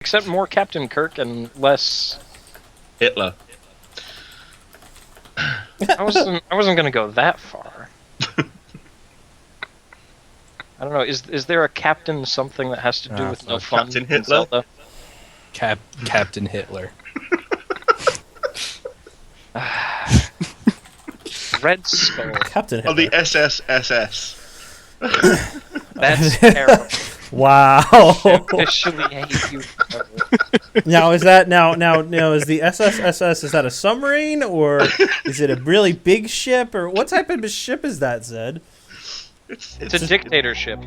Except more Captain Kirk and less Hitler. I wasn't gonna go that far. I don't know. Is there a Captain something that has to do with no fun? Captain in Hitler? Zelda? Captain Hitler. Red Skull. Captain Hitler. Oh, the SSSS. That's terrible. Wow. Officially hate you forever. Now is that now is the SSSS, is that a submarine or is it a really big ship, or what type of ship is that, Zed? It's a dictatorship.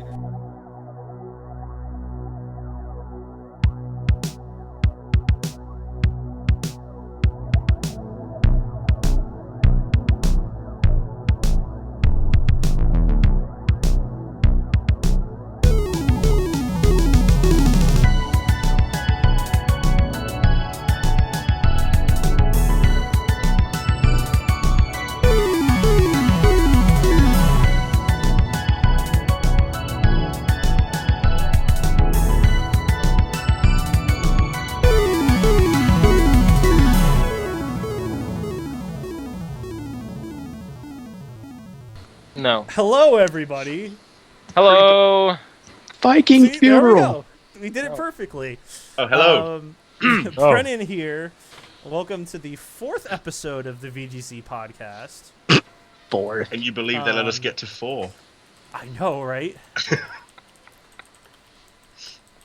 No. Hello, everybody. Hello. Viking See, there we funeral. go. We did it perfectly. Oh, hello. Brennan here. Welcome to the 4th episode of the VGZ podcast. 4. And you believe they let us get to 4. I know, right?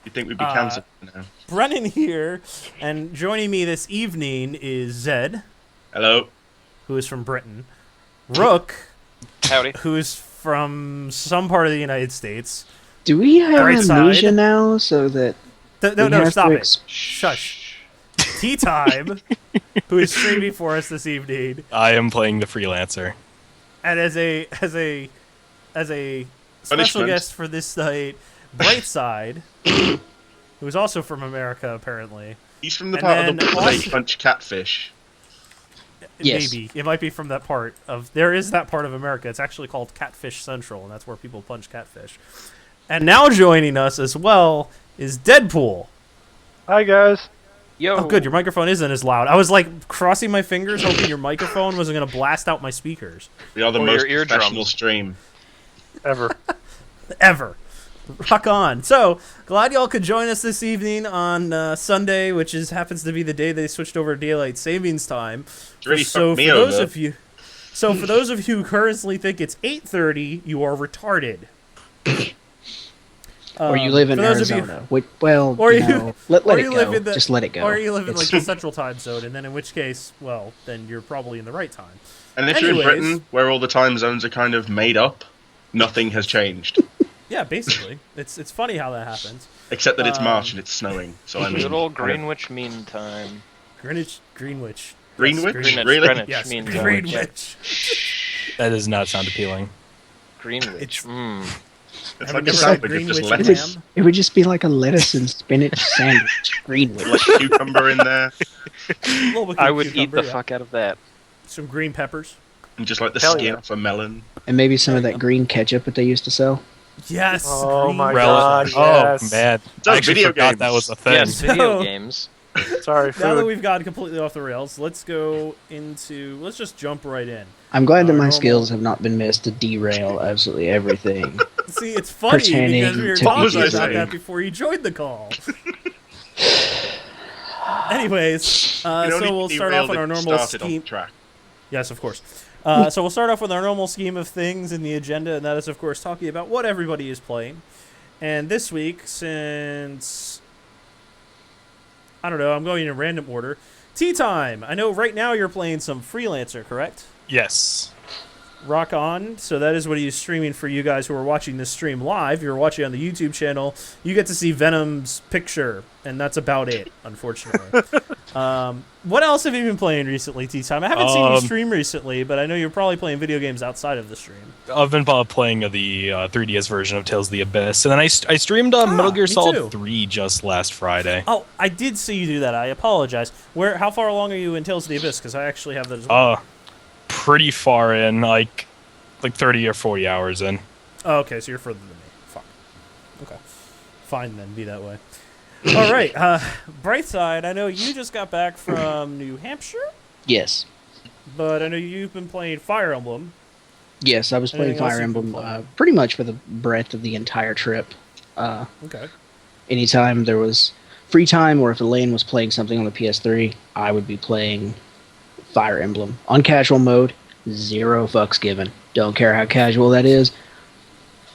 You think we'd be cancelled now? Brennan here, and joining me this evening is Zed, Hello. who is from Britain, Rook, Howdy. who is from some part of the United States. Do we have Right amnesia side. now so that No, we no, have stop to it. Shush. Tea Time, who is streaming for us this evening, I am playing the freelancer. and as a special Punishment. guest for this night, Brightside, who is also from America apparently. He's from the And part of the then world where they also- punch catfish. Yes. Maybe it might be from that part of. There is that part of America. It's actually called Catfish Central, and that's where people punch catfish. And now joining us as well is Deadpool. Hi guys. Yo. Oh, good. Your microphone isn't as loud. I was like crossing my fingers, hoping your microphone wasn't going to blast out my speakers. We are the Or most your eardrums. professional stream. Ever. Ever. Rock on. So, glad y'all could join us this evening on Sunday, which happens to be the day they switched over to Daylight Savings Time. It's really So fucked me for those over. of you, for those of you who currently think it's 8:30, you are retarded. or you live in for those of you- Arizona? Well, Or you you- know, let or it you go. live in the- Just let it go. Or you live in It's- like the Central Time Zone, and then in which case, well, then you're probably in the right time. And if you're in Anyways. Britain, where all the time zones are kind of made up, nothing has changed. Yeah, basically, it's funny how that happens. Except that it's March and it's snowing. So I mean, Good old Greenwich Mean Time. Greenwich. Greenwich? Greenwich, Really? Greenwich Yes, Mean Time. Greenwich. That does not sound appealing. Greenwich. It's- Mm. It's Have like you a never had sandwich with Greenwich just ham? lettuce. It would just be like a lettuce and spinach sandwich. Greenwich. Like a cucumber in there. A little bit I of would eat cucumber, the yeah. fuck out of that. Some green peppers. And just like the Hell skin yeah. off a melon. And maybe some of that green ketchup that they used to sell. Yes. Oh green my peppers. God. Yes. Oh man, So, I actually video forgot games. that was a thing. Yes, video So- games. Sorry, Now that food. we've gone completely off the rails, let's just jump right in. I'm glad that Our my normal- skills have not been missed to derail absolutely everything. See, it's funny Pertaining because we were to talking What was I about saying? that before you joined the call. Anyways, You know, so we'll start off on our normal started on scheme. track. Yes, of course. So we'll start off with our normal scheme of things in the agenda, and that is, of course, talking about what everybody is playing. And this week, since I don't know, I'm going in random order. Tea time. I know right now you're playing some Freelancer, correct? Yes. Rock on. So that is what he's streaming for you guys who are watching this stream live. You're watching on the YouTube channel. You get to see Venom's picture, and that's about it, unfortunately. What else have you been playing recently, Tea Time? I haven't seen you stream recently, but I know you're probably playing video games outside of the stream. I've been playing the 3DS version of Tales of the Abyss, and then I streamed Metal Gear me Solid too. 3 just last Friday. Oh, I did see you do that. I apologize. How far along are you in Tales of the Abyss? Because I actually have that as well. Pretty far in, like 30 or 40 hours in. Oh, okay, so you're further than me. Fuck. Okay. Fine then, be that way. All right, Brightside, I know you just got back from New Hampshire, Yes. but I know you've been playing Fire Emblem. Yes, I was playing Anything else Fire you've been Emblem playing? pretty much for the breadth of the entire trip. Okay. Anytime there was free time, or if Elaine was playing something on the PS3, I would be playing Fire Emblem. On casual mode, 0 fucks given. Don't care how casual that is.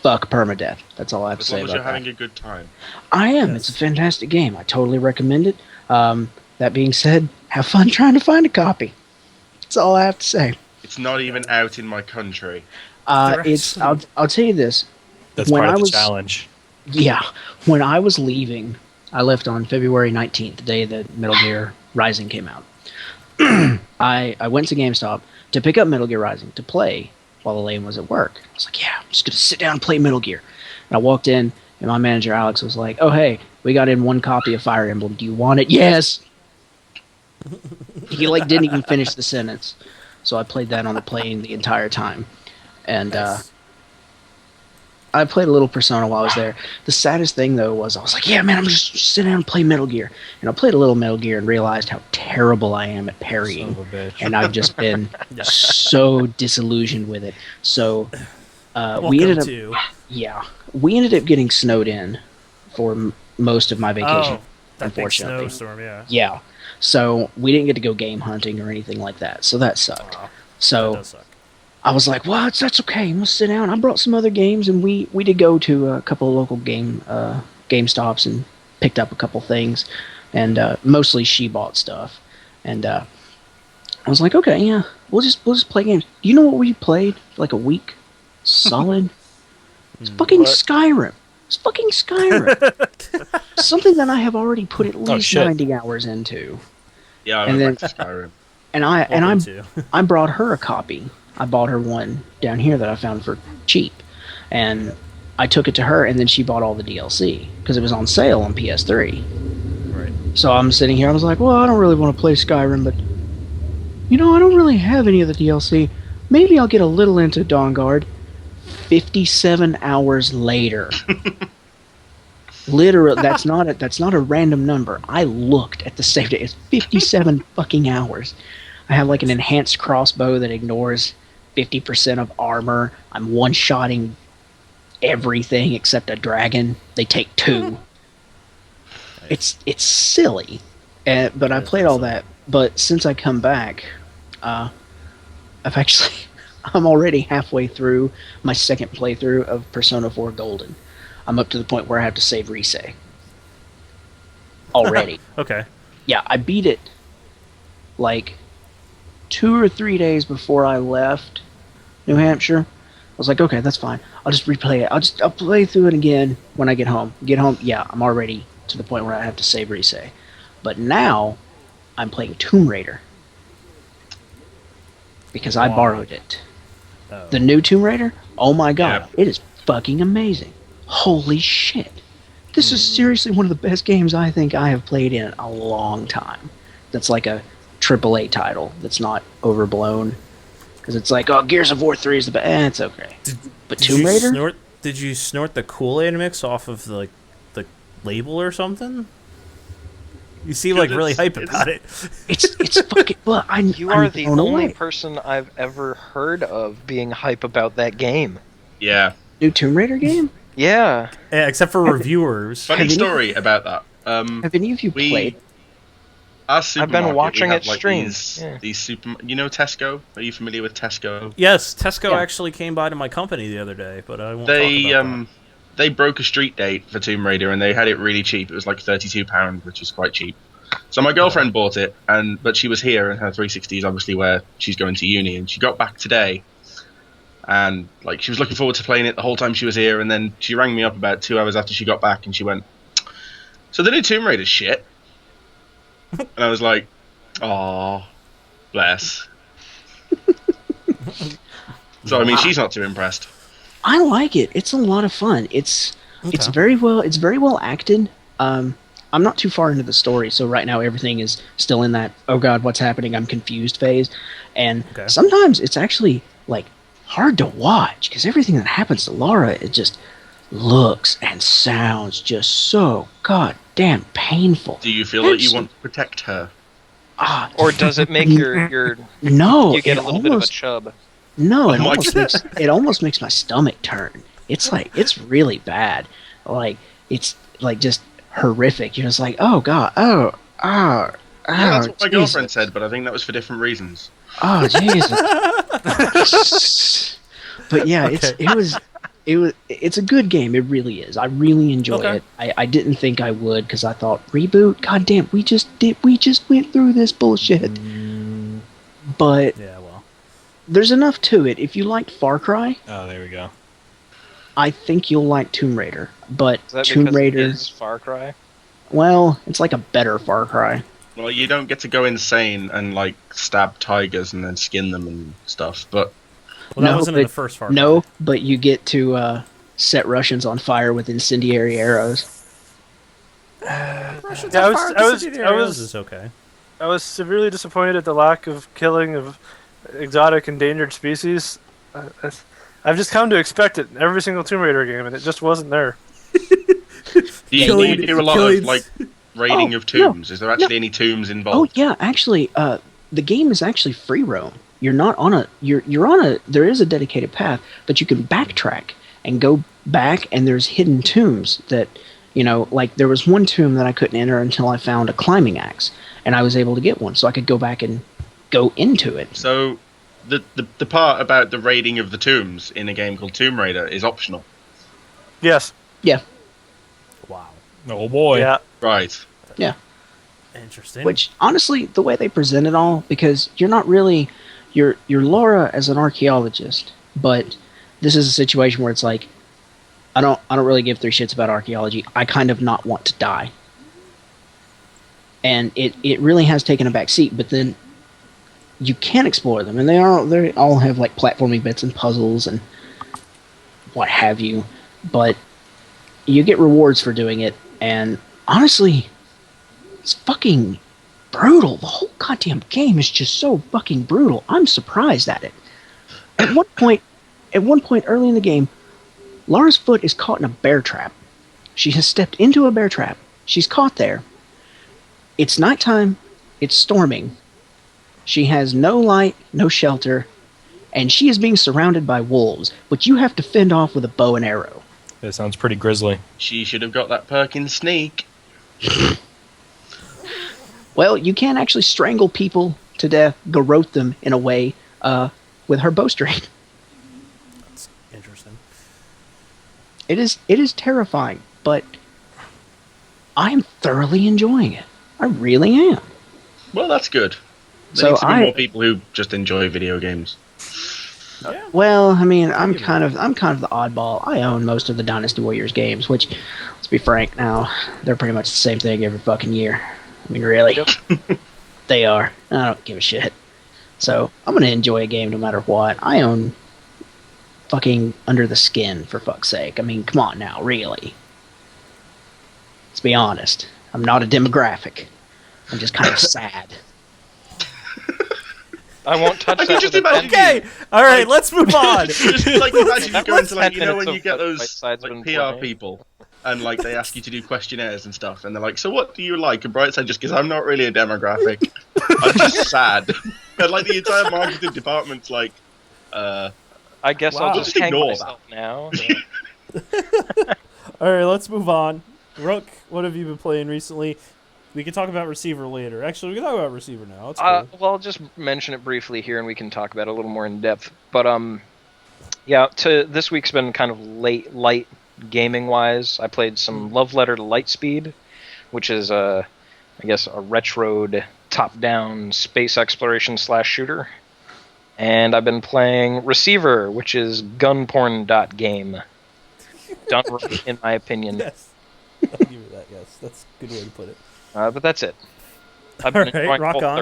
Fuck permadeath. That's all I have to As say long as about you're that. having a good time. I am. Yes. It's a fantastic game. I totally recommend it. That being said, have fun trying to find a copy. That's all I have to say. It's not even out in my country. It's. I'll tell you this. That's When part I of the was- challenge. Yeah, when I was leaving, I left on February 19th, the day that Metal Gear Rising came out. I went to GameStop to pick up Metal Gear Rising to play while Elaine was at work. I was like, yeah, I'm just going to sit down and play Metal Gear. And I walked in, and my manager, Alex, was like, oh, hey, we got in 1 copy of Fire Emblem. Do you want it? Yes! He, didn't even finish the sentence. So I played that on the plane the entire time. And, Nice. I played a little Persona while I was there. The saddest thing, though, was I was like, yeah, man, I'm just sit down and play Metal Gear. And I played a little Metal Gear and realized how terrible I am at parrying. Son of a bitch. And I've just been so disillusioned with it. So Welcome we ended up, to. we ended up getting snowed in for most of my vacation. Oh, that big unfortunately. snowstorm, yeah. Yeah. So we didn't get to go game hunting or anything like that. So that sucked. Wow. That So does suck. I was like, "What? That's okay. We'll sit down." I brought some other games, and we did go to a couple of local game stops and picked up a couple things, and mostly she bought stuff. And I was like, "Okay, yeah, we'll just play games." You know what we played for like a week, solid? It's fucking What? Skyrim. It's fucking Skyrim. Something that I have already put at least shit. 90 hours into. Yeah, I And went then- back to Skyrim. And I Welcome to. I brought her a copy. I bought her one down here that I found for cheap, and I took it to her, and then she bought all the DLC because it was on sale on PS3. Right. So I'm sitting here. I was like, well, I don't really want to play Skyrim, but I don't really have any of the DLC. Maybe I'll get a little into Dawnguard. 57 hours later. Literally, that's not a random number. I looked at the save date. It's 57 fucking hours. I have like an enhanced crossbow that ignores 50% of armor. I'm one-shotting everything except a dragon. They take 2. It's silly. But I played all that. But since I come back, I'm already halfway through my second playthrough of Persona 4 Golden. I'm up to the point where I have to save Risei. Already. Okay. Yeah, I beat it like 2 or 3 days before I left New Hampshire. I was like, okay, that's fine. I'll just replay it. I'll play through it again when I get home. Yeah, I'm already to the point where I have to save Risei. But now I'm playing Tomb Raider because I Why? borrowed it. Oh. The new Tomb Raider? Oh my god, Yeah. it is fucking amazing. Holy shit. This is seriously one of the best games I think I have played in a long time. That's like a AAA title that's not overblown. Because it's like, oh, Gears of War 3 is the best. It's okay. But Tomb Raider? Did you snort the Kool-Aid mix off of the label or something? You seem like really hype about it. It's fucking... Well, You are I'm the blown only away. person I've ever heard of being hype about that game. Yeah. New Tomb Raider game? Yeah. Yeah, except for reviewers. Funny Have you- story about that. Have any of you we- played? Our I've been supermarket, watching we have, it like, stream. These, Yeah. these super... You know Tesco? Are you familiar with Tesco? Yes, Tesco Yeah. actually came by to my company the other day, but I won't They talk about they broke a street date for Tomb Raider and they had it really cheap. It was like £32, which is quite cheap. So my girlfriend bought it, but she was here, and her 360 is obviously where she's going to uni, and she got back today, and like she was looking forward to playing it the whole time she was here, and then she rang me up about 2 hours after she got back, and she went, "So the new Tomb Raider's shit," and I was like, "Aw, bless." So I mean, she's not too impressed. I like it. It's a lot of fun. It's very well acted. I'm not too far into the story, so right now everything is still in that oh god, what's happening? I'm confused phase. And Okay. sometimes it's actually like hard to watch because everything that happens to Laura, it just looks and sounds just so god goddamn painful. Do you feel that you want to protect her? Or does it make your no? you get it a little bit of a almost chub? no. It Oh my almost makes my stomach turn. It's really bad. Like it's like just horrific. You're just like, oh god, oh. Yeah, that's what my Jesus. girlfriend said, but I think that was for different reasons. Oh Jesus! But yeah, it's a good game. It really is. I really enjoy it. I didn't think I would because I thought reboot. God damn, we just went through this bullshit. But Yeah, well. there's enough to it. If you liked Far Cry, Oh, there we go. I think you'll like Tomb Raider. But Is that Tomb because Raider, it is Far Cry? well, it's like a better Far Cry. Well, you don't get to go insane and like stab tigers and then skin them and stuff, but Well, that No, wasn't in but- the first Far Cry. No, but you get to set Russians on fire with incendiary arrows. Russians Yeah, on fire with incendiary I arrows was is okay. I was severely disappointed at the lack of killing of exotic endangered species. I've just come to expect it in every single Tomb Raider game, and it just wasn't there. do you Killing- do a lot killing- of like raiding of tombs? Is there actually any tombs Oh involved? yeah, actually, the game is actually free roam. You're not on a you're on a there is a dedicated path, but you can backtrack and go back, and there's hidden tombs that like there was one tomb that I couldn't enter until I found a climbing axe, and I was able to get one, so I could go back and go into it. So the part about the raiding of the tombs in a game called Tomb Raider is optional. Yes. Yeah, Wow. Oh boy. Yeah. Right. Interesting. which honestly, the way they present it all, because you're not really you're Laura as an archaeologist, but this is a situation where it's like I don't really give three shits about archaeology. I kind of not want to die. And it really has taken a back seat, but then you can explore them, and they all have like platforming bits and puzzles and what have you, but you get rewards for doing it, and honestly, it's fucking brutal. The whole goddamn game is just so fucking brutal. I'm surprised at it. At one point early in the game, Lara's foot is caught in a bear trap. She has stepped into a bear trap. She's caught there. It's nighttime. It's storming. She has no light, no shelter, and she is being surrounded by wolves, which you have to fend off with a bow and arrow. That sounds pretty grisly. She should have got that perk in Sneak. Well, you can actually strangle people to death, garrote them in a way, with her bowstring. That's interesting. It is terrifying, but I am thoroughly enjoying it. I really am. Well, that's good. There So needs to be I- more people who just enjoy video games. Well, I mean, I'm kind of the oddball. I own most of the Dynasty Warriors games, which, let's be frank now, they're pretty much the same thing every fucking year. I mean, really, they are. I don't give a shit. So I'm gonna enjoy a game no matter what. I own fucking Under the Skin, for fuck's sake. I mean, come on now, really. Let's be honest. I'm not a demographic. I'm just kind of sad. I won't touch I can that. just with a imagine 10 Okay, all right, let's move on. Just like imagine you go into like 10 when minutes you get of those Side's like been PR playing. people and like they ask you to do questionnaires and stuff and they're like, so what do you like? And Brightside just goes, I'm not really a demographic. I'm just sad. And like the entire marketing department's like, I guess Wow. I'll just Just hang ignore myself now. All right, let's move on. Rook, what have you been playing recently? We can talk about Receiver later. Actually, we can talk about Receiver now. It's cool. Well, I'll just mention it briefly here, and we can talk about it a little more in depth. But yeah, this week's been kind of light gaming wise. I played some Love Letter to Lightspeed, which is I guess a retroed top-down space exploration / shooter. And I've been playing Receiver, which is gunporn.game. Done right, in my opinion. Yes. I'll give you that, yes. That's a good way to put it. But that's it. I've All been right, enjoying rock both on.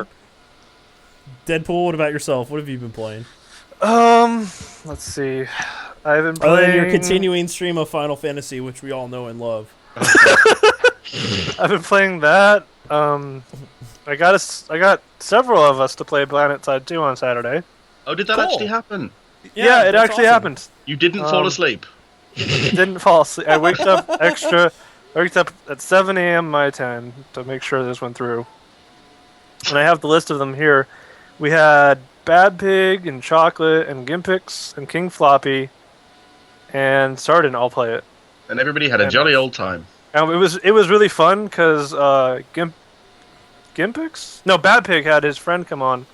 their- Deadpool, what about yourself? What have you been playing? Let's see. I've been Other playing than your continuing stream of Final Fantasy, which we all know and love. I've been playing that. I got several of us to play Planet Side 2 on Saturday. oh, did that Cool. actually happen? Yeah, it that's actually awesome. happened. You didn't fall Um, asleep. Didn't fall asleep. I waked up extra I waked up at 7 a.m. my time to make sure this went through. And I have the list of them here. We had Bad Pig and Chocolate and Gimpix and King Floppy and Star didn't all play it. And everybody had a jolly old time. And it was really fun because Gimpix? No, Bad Pig had his friend come on,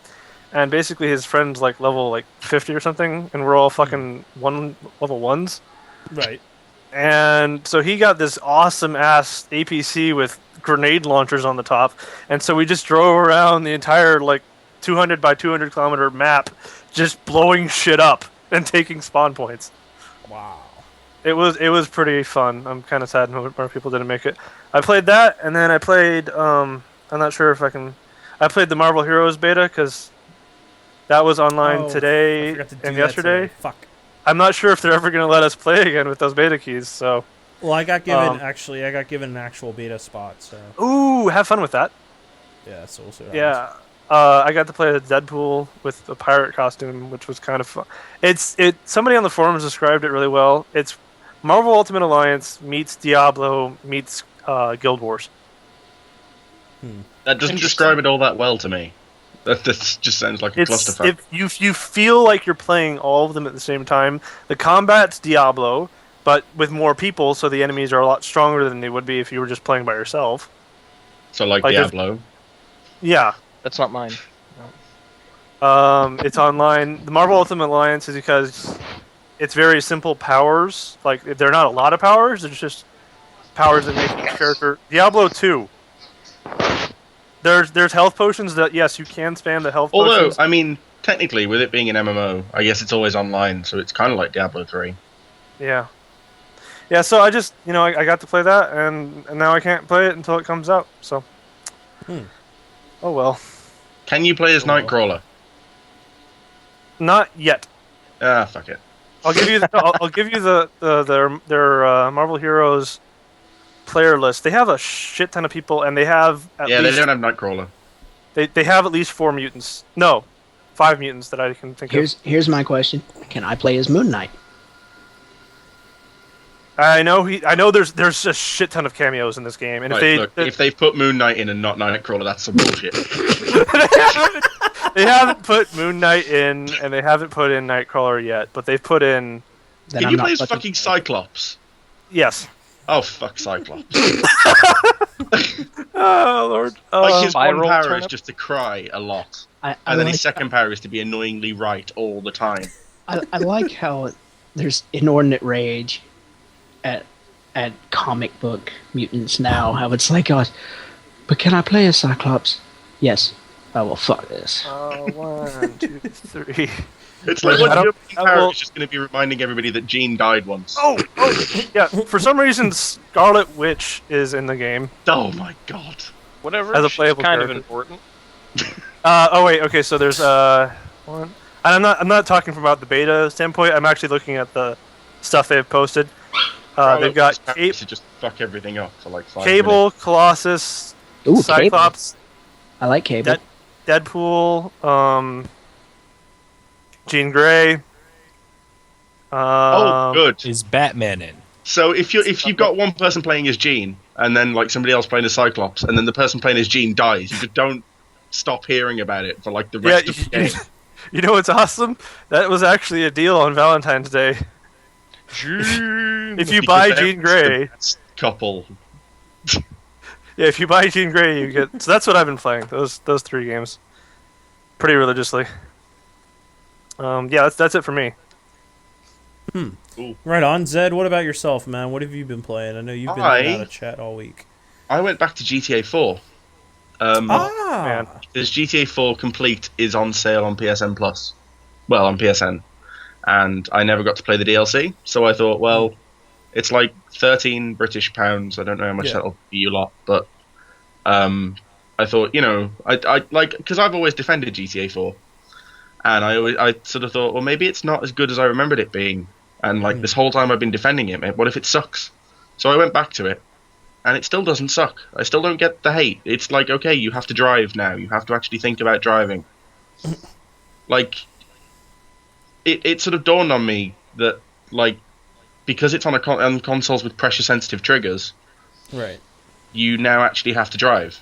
and basically his friend's like level like 50 or something, and we're all fucking level 1s. Right. And so he got this awesome ass APC with grenade launchers on the top, and so we just drove around the entire like 200 by 200 kilometer map, just blowing shit up and taking spawn points. Wow. It was pretty fun. I'm kind of sad more people didn't make it. I played that, and then I played. I'm not sure if I can. I played the Marvel Heroes beta because that was online today and yesterday. Fuck. I'm not sure if they're ever going to let us play again with those beta keys. So. Well, I got given I got given an actual beta spot. So. Ooh, have fun with that. Yeah. So we'll see. What Yeah. happens. I got to play the Deadpool with a pirate costume, which was kind of fun. Somebody on the forums described it really well. It's Marvel Ultimate Alliance meets Diablo meets Guild Wars. That doesn't describe it all that well to me. That just sounds like a clusterfuck. You feel like you're playing all of them at the same time. The combat's Diablo, but with more people, so the enemies are a lot stronger than they would be if you were just playing by yourself. So like Diablo. Yeah. That's not mine. It's online. The Marvel Ultimate Alliance is because it's very simple powers. Like, they're not a lot of powers. It's just powers that make each character. Diablo 2. There's health potions that, yes, you can spam the health Although, potions. I mean, technically, with it being an MMO, I guess it's always online, so it's kind of like Diablo 3. Yeah. Yeah, so I just, I got to play that, and now I can't play it until it comes out, so. Oh, well. Can you play as Nightcrawler? Not yet. Ah, fuck it. I'll give you their Marvel Heroes player list. They have a shit ton of people, and they have they don't have Nightcrawler. They have at least 4 mutants. No, 5 mutants that I can think of. Here's my question: can I play as Moon Knight? I know there's a shit ton of cameos in this game, and if they've put Moon Knight in and not Nightcrawler, that's some bullshit. They haven't put Moon Knight in, and they haven't put in Nightcrawler yet, but they've put in. Can you play as fucking Cyclops? Yes. Oh fuck Cyclops! Oh Lord! Like his one Viral power turnip? is just to cry a lot, I and then like, his second power is to be annoyingly right all the time. I like how there's inordinate rage at comic book mutants now. How it's like, but can I play as Cyclops? Yes. Oh well, fuck this. 1, 2, 3. It's like I don't- your power is just going to be reminding everybody that Jean died once. Oh, yeah. For some reason, Scarlet Witch is in the game Oh my god! Whatever. as a she's playable kind character. of important. Oh wait, okay. So there's one. And I'm not talking from about the beta standpoint. I'm actually looking at the stuff they've posted. They've got to just fuck everything up for like 5 Cable, minutes. Colossus, Ooh, Cyclops, Cable. I like Cable. Deadpool, Jean Grey. Oh, good. Is Batman in? So if you've got one person playing as Jean and then like somebody else playing as Cyclops and then the person playing as Jean dies, you just don't stop hearing about it for like the rest of the game. You know what's awesome? That was actually a deal on Valentine's Day. Jean. If you Because buy they're Jean the Grey, best couple. yeah, if you buy Jean Grey, you get. So that's what I've been playing. Those 3 games, pretty religiously. Yeah, that's it for me. Right on, Zed. What about yourself, man? What have you been playing? I know you've been out of chat all week. I went back to GTA 4. Man. This GTA 4 Complete is on sale on PSN Plus. Well, on PSN. And I never got to play the DLC, so I thought, well, it's like 13 British pounds. I don't know how much that'll be you lot, but I thought, I like, because I've always defended GTA 4, and I sort of thought, well, maybe it's not as good as I remembered it being, and like this whole time I've been defending it, what if it sucks? So I went back to it, and it still doesn't suck. I still don't get the hate. It's like, okay, you have to drive now. You have to actually think about driving. Like, it sort of dawned on me that, like, because it's on consoles with pressure-sensitive triggers, Right. you now actually have to drive.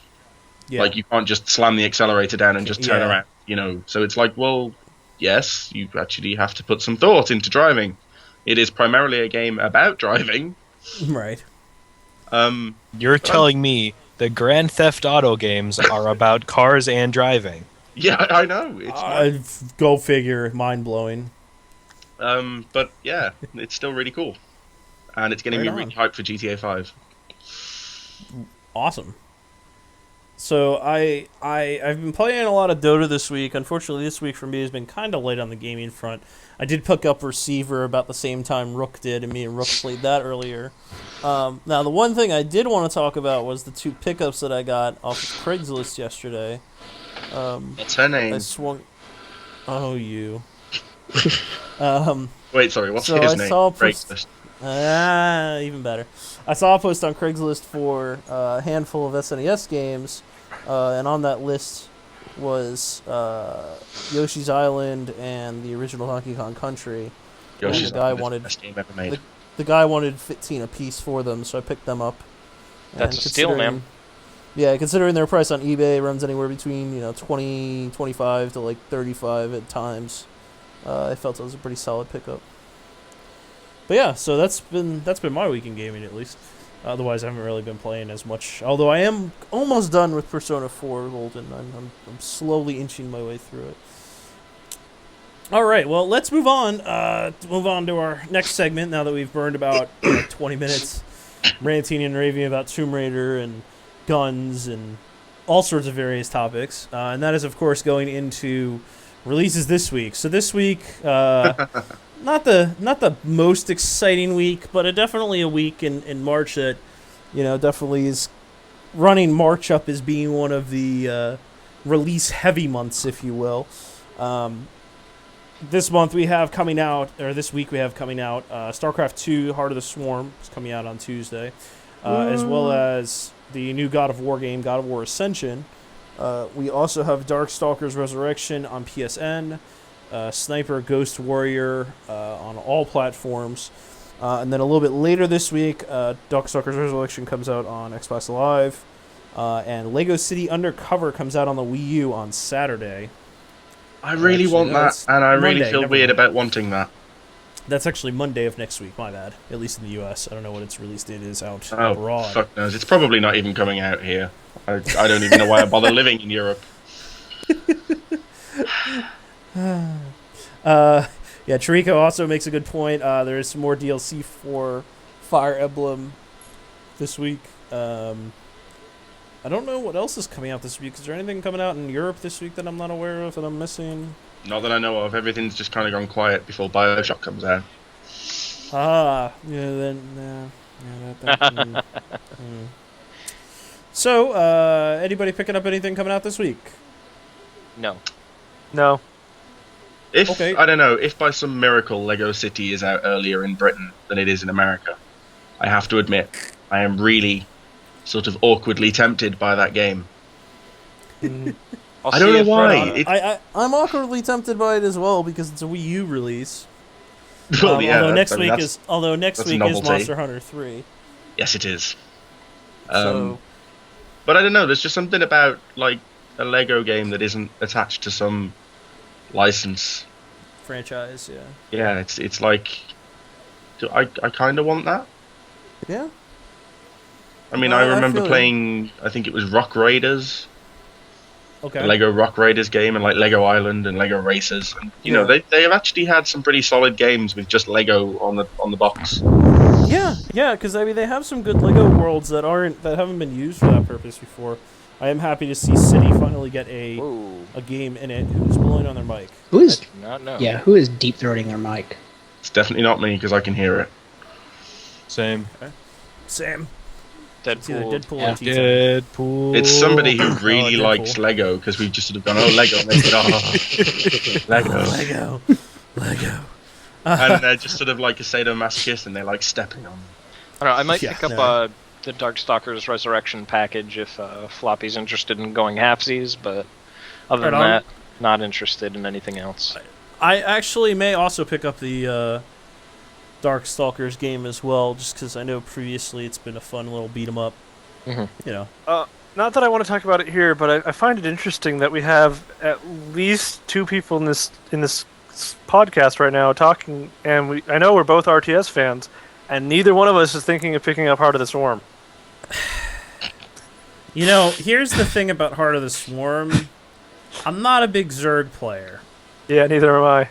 Yeah. Like, you can't just slam the accelerator down and just turn Yeah. around, you know. So it's like, well, yes, you actually have to put some thought into driving. It is primarily a game about driving. Right. You're telling me the Grand Theft Auto games are about cars and driving? Yeah, I know. It's Go figure. Mind blowing. but yeah, it's still really cool, and it's getting Right me on. really hyped for GTA 5. Awesome. So I've been playing a lot of Dota this week. Unfortunately, this week for me has been kind of light on the gaming front. I did pick up Receiver about the same time Rook did, and me and Rook played that earlier. Now, the one thing I did want to talk about was the 2 pickups that I got off of Craigslist yesterday. What's her name? I swung. Oh, you. Wait, sorry, what's So his I name? saw a Craigslist. Even better. I saw a post on Craigslist for a handful of SNES games, and on that list was Yoshi's Island and the original Donkey Kong Country. Yoshi's the guy Island is wanted- the best game ever made. The guy wanted 15 a piece for them, so I picked them up. That's And a steal, man. Yeah, considering their price on eBay runs anywhere between 20, 25 to like 35 at times, I felt it was a pretty solid pickup. But yeah, so that's been my week in gaming at least. Otherwise, I haven't really been playing as much. Although I am almost done with Persona 4 Golden. I'm slowly inching my way through it. All right, well, let's move on. Move on to our next segment. Now that we've burned about 20 minutes ranting and raving about Tomb Raider and guns and all sorts of various topics, and that is, of course, going into releases this week. So this week, not the most exciting week, but definitely a week in March that definitely is running March up as being one of the release heavy months, if you will. This week we have coming out, StarCraft 2: Heart of the Swarm is coming out on Tuesday, as well as the new God of War game, God of War Ascension. We also have Darkstalkers Resurrection on PSN, Sniper Ghost Warrior on all platforms, and then a little bit later this week, Darkstalkers Resurrection comes out on Xbox Live, and Lego City Undercover comes out on the Wii U on Saturday. I really Actually, want no, that, it's and I really Monday, feel never weird mind. about wanting that. That's actually Monday of next week, my bad. At least in the US. I don't know what its release date is out Oh, abroad. fuck knows. It's probably not even coming out here. I don't even know why I bother living in Europe. Yeah, Chirico also makes a good point. There is some more DLC for Fire Emblem this week. I don't know what else is coming out this week. Is there anything coming out in Europe this week that I'm not aware of that I'm missing? Not that I know of. Everything's just kind of gone quiet before BioShock comes out. Yeah, So, anybody picking up anything coming out this week? No. No. If Okay. I don't know, if by some miracle Lego City is out earlier in Britain than it is in America, I have to admit I am really sort of awkwardly tempted by that game. I'll I don't see know if why. I'm awkwardly tempted by it as well because it's a Wii U release. Well, yeah, although next I mean, week that's- that's a is novelty. Monster Hunter 3. Yes, it is. So But I don't know. There's just something about like a Lego game that isn't attached to some license. franchise, yeah. Yeah, it's like, I kind of want that. Yeah. I mean, No, I I remember feel you. playing. I think it was Rock Raiders, Okay. the Lego Rock Raiders game, and like Lego Island and Lego Racers. And you know, Yeah. they have actually had some pretty solid games with just Lego on the box. Yeah, because I mean they have some good Lego worlds that haven't been used for that purpose before. I am happy to see City finally get a Whoa. game in it. Who's blowing on their mic? Who is Do not know. who is deep throating their mic? It's definitely not me because I can hear it. Same. Sam. It's either Deadpool. Deadpool Yeah. or T-Time. Deadpool. It's somebody who really Deadpool. likes Lego because we've just sort of gone, oh, Lego, and they said, oh, Lego. Lego. And they're just sort of like a sadomasochist and they're like stepping on them. I don't know. I might Yeah, pick up no. the Darkstalkers Resurrection package if Floppy's interested in going halfsies, but other than Right on. that, not interested in anything else. I actually may also pick up the Darkstalkers game as well, just because I know previously it's been a fun little beat 'em up. Mhm. You know. Not that I want to talk about it here, but I find it interesting that we have at least two people in this podcast right now talking, and I know we're both RTS fans, and neither one of us is thinking of picking up Heart of the Swarm. You know, here's the thing about Heart of the Swarm. I'm not a big Zerg player. Yeah, neither am I.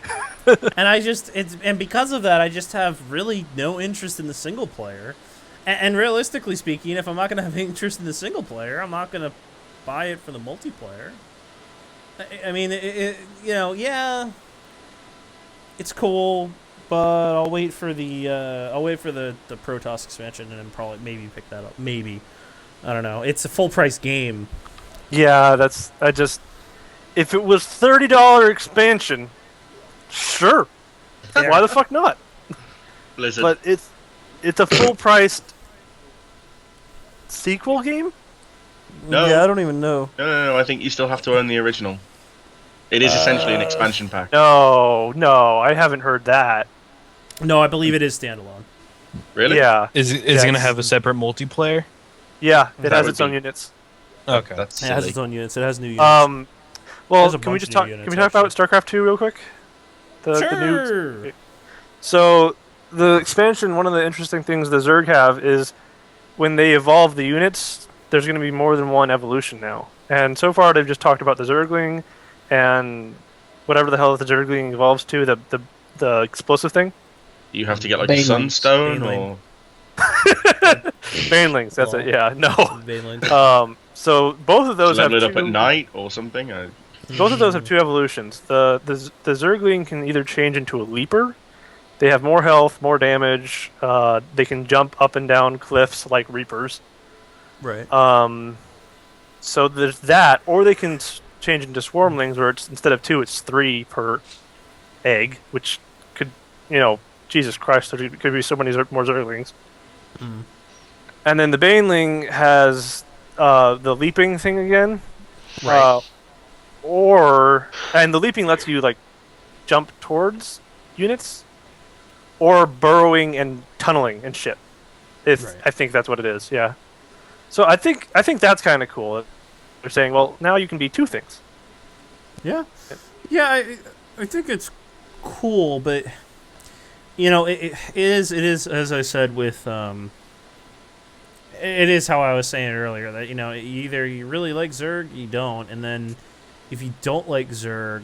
And because of that, I just have really no interest in the single player. And realistically speaking, if I'm not going to have interest in the single player, I'm not going to buy it for the multiplayer. I mean, yeah, it's cool, but I'll wait for the Protoss expansion and then probably maybe pick that up. Maybe, I don't know. It's a full price game. Yeah, if it was $30 expansion, sure. Yeah. Why the fuck not? Blizzard. But it's a full priced sequel game? No. Yeah, I don't even know. No, I think you still have to own the original. It is essentially an expansion pack. No, I haven't heard that. No, I believe it is standalone. Really? Yeah. Is it going to have a separate multiplayer? Yeah, it That has would its own be- units. Okay. That's It has silly. its own units. It has new units. Well, There's a can we bunch just of talk? new Can units, we talk about StarCraft 2 real quick? The new. Sure. So the expansion. One of the interesting things the Zerg have is when they evolve the units, there's going to be more than one evolution now. And so far, they've just talked about the Zergling and whatever the hell the Zergling evolves to, the explosive thing. You have to get like Banelings. a sunstone Baneling. or Banelings. That's it. Yeah. No. Baneling. So both of those have level it up two- at night or something. Both of those have two evolutions. The Zergling can either change into a leaper. They have more health, more damage. They can jump up and down cliffs like reapers. Right. So there's that, or they can change into swarmlings, where it's instead of 2, it's 3 per egg, which could, Jesus Christ, there could be so many more Zerglings. Mm. And then the Baneling has the leaping thing again. Right. And the leaping lets you like jump towards units, or burrowing and tunneling and shit. Right. I think that's what it is. Yeah. So I think that's kind of cool. They're saying, well, now you can be two things. Yeah. Yeah, I think it's cool, but it is as I said with it is how I was saying earlier that either you really like Zerg, you don't, and then if you don't like Zerg,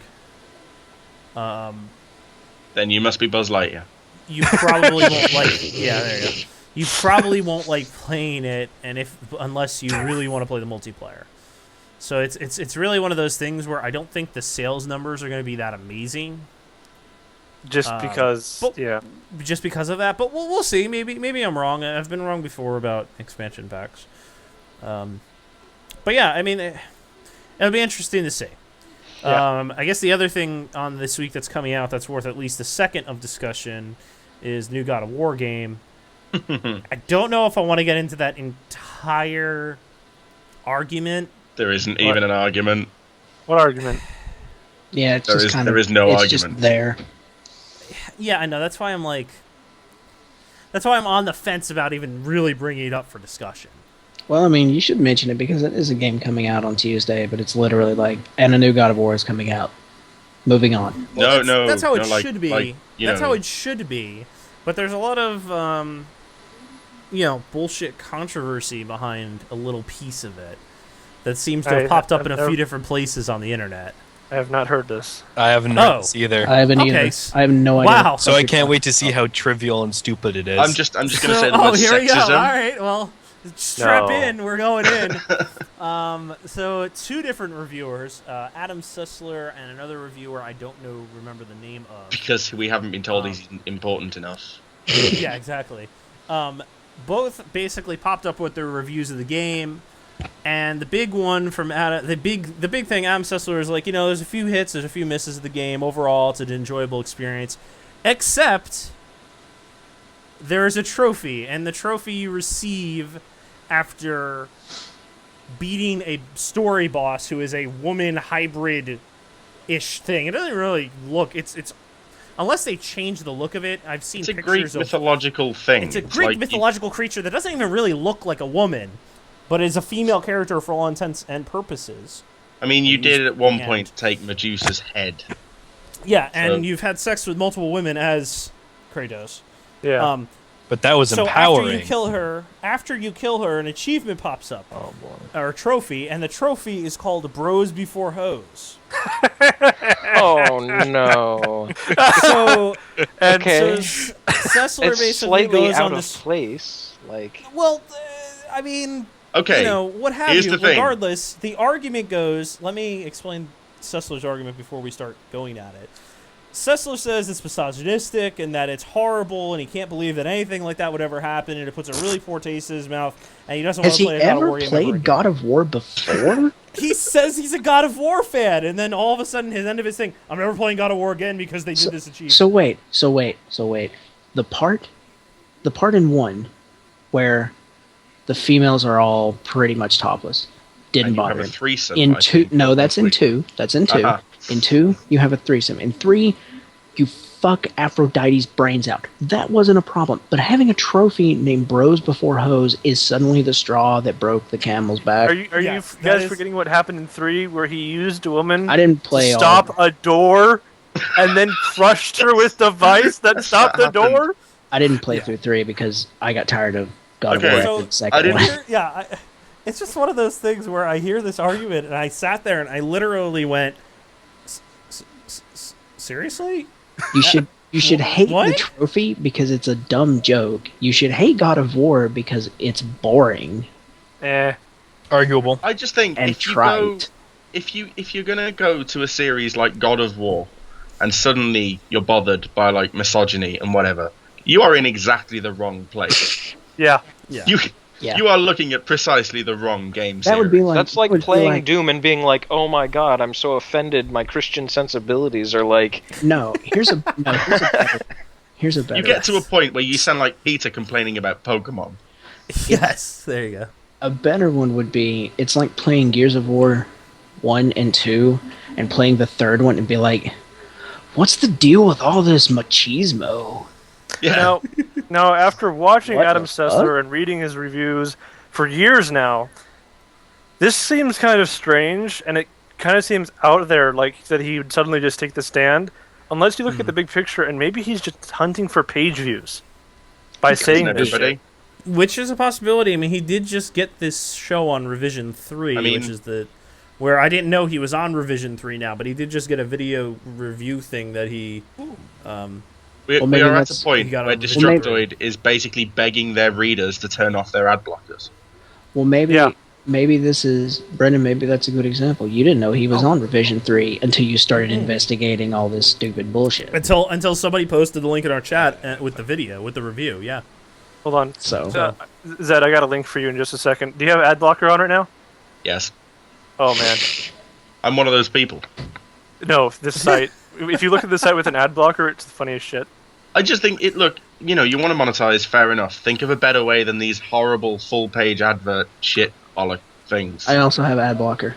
Then you must be Buzz Lightyear. you probably won't like. Yeah, there you go. You probably won't like playing it, unless you really want to play the multiplayer. So it's really one of those things where I don't think the sales numbers are going to be that amazing. Just because, yeah. Just because of that, but we'll see. Maybe I'm wrong. I've been wrong before about expansion packs. But yeah, I mean, it'll be interesting to see. Yeah. I guess the other thing on this week that's coming out that's worth at least a second of discussion is new God of War game. I don't know if I want to get into that entire argument. There isn't even an argument. What argument? Yeah, it's just kind of. There is no it's argument. just there. Yeah, I know. That's why I'm on the fence about even really bringing it up for discussion. Well, I mean, you should mention it because it is a game coming out on Tuesday, but it's literally like, and a new God of War is coming out. Moving on. Well, No, that's how it no, like- should be. like, you That's know. how it should be. But there's a lot of bullshit controversy behind a little piece of it that seems to have popped up in a few different places on the internet. I have not heard this. I haven't heard this either. I haven't Okay. either. I have no idea. Wow. So I can't wait to see how trivial and stupid it is. I'm just going to say the word here we go. All sexism. right, well, strap No. in. We're going in. So two different reviewers, Adam Sessler and another reviewer I don't remember the name of. Because we haven't been told he's important enough. Yeah, exactly. Both basically popped up with their reviews of the game, and the big one from Adam, the big thing, Adam Sessler is like, there's a few hits, there's a few misses of the game. Overall, it's an enjoyable experience, except there is a trophy, and the trophy you receive after beating a story boss who is a woman hybrid-ish thing. It doesn't really look. It's unless they change the look of it. I've seen It's a pictures Greek of mythological thing. it's a Greek like mythological creature that doesn't even really look like a woman, but is a female character for all intents and purposes. you did at one the point end. take Medusa's head. Yeah, and So- you've had sex with multiple women as Kratos. Yeah. But that was So empowering. after you kill her, an achievement pops up, Oh boy. or a trophy, and the trophy is called Bros Before Hoes. Oh no. So, Okay. so Sessler It's basically slightly goes out on of this. place. Like, Well, I mean, Okay. what have here's you. the thing. Regardless, the argument goes. Let me explain Sessler's argument before we start going at it. Sessler says it's misogynistic and that it's horrible, and he can't believe that anything like that would ever happen, and it puts a really poor taste in his mouth, and he doesn't want Has to he play a God of ever War game played again. God of War before? He says he's a God of War fan, and then all of a sudden, his end of his thing, I'm never playing God of War again because they did this achievement. So wait. The part in 1 where the females are all pretty much topless didn't And you bother have a him. threesome. In I 2, think, no, that's in probably. 2. That's in 2. Uh-huh. In 2, you have a threesome. In 3, you fuck Aphrodite's brains out. That wasn't a problem. But having a trophy named Bros Before Hoes is suddenly the straw that broke the camel's back. Are you Yes, that guys is- forgetting what happened in 3, where he used a woman I didn't play to all stop of a door and then crushed her with the vice that That's stopped the not happened. door? I didn't play Yeah. through 3 because I got tired of God Okay. of War So, after the I second didn't- one. It's just one of those things where I hear this argument, and I sat there and I literally went, seriously? You should hate What? the trophy because it's a dumb joke. You should hate God of War because it's boring Arguable. I just think and if you go, trite. if you're gonna go to a series like God of War, and suddenly you're bothered by like misogyny and whatever, you are in exactly the wrong place. Yeah. Yeah. You are looking at precisely the wrong game That would be like that's like that would be playing like- Doom and being like, "Oh my God, I'm so offended. My Christian sensibilities are like." No, here's a better. You get to a point where you sound like Peter complaining about Pokemon. Yes, there you go. A better one would be it's like playing Gears of War 1 and 2 and playing the third one and be like, what's the deal with all this machismo? Yeah. Now, after watching What Adam the Sessler and reading his reviews for years now, this seems kind of strange, and it kind of seems out there, like that he would suddenly just take the stand. Unless you look at the big picture, and maybe he's just hunting for page views by saying this everybody. shit. Which is a possibility. I mean, he did just get this show on Revision 3, I mean- which is where I didn't know he was on Revision 3 now, but he did just get a video review thing that he... We maybe are at that's- a point You gotta- where Well, Destructoid is basically begging their readers to turn off their ad blockers. Well, maybe Yeah. maybe this is Brendan. Maybe that's a good example. You didn't know he was on Revision 3 until you started investigating all this stupid bullshit. Until somebody posted the link in our chat with the video, with the review, yeah. Hold on. So Zed, I got a link for you in just a second. Do you have ad blocker on right now? Yes. Oh, man. I'm one of those people. No, this site. If you look at the site with an ad blocker, it's the funniest shit. I just think you want to monetize, fair enough. Think of a better way than these horrible full-page advert shit bollock things. I also have ad blocker.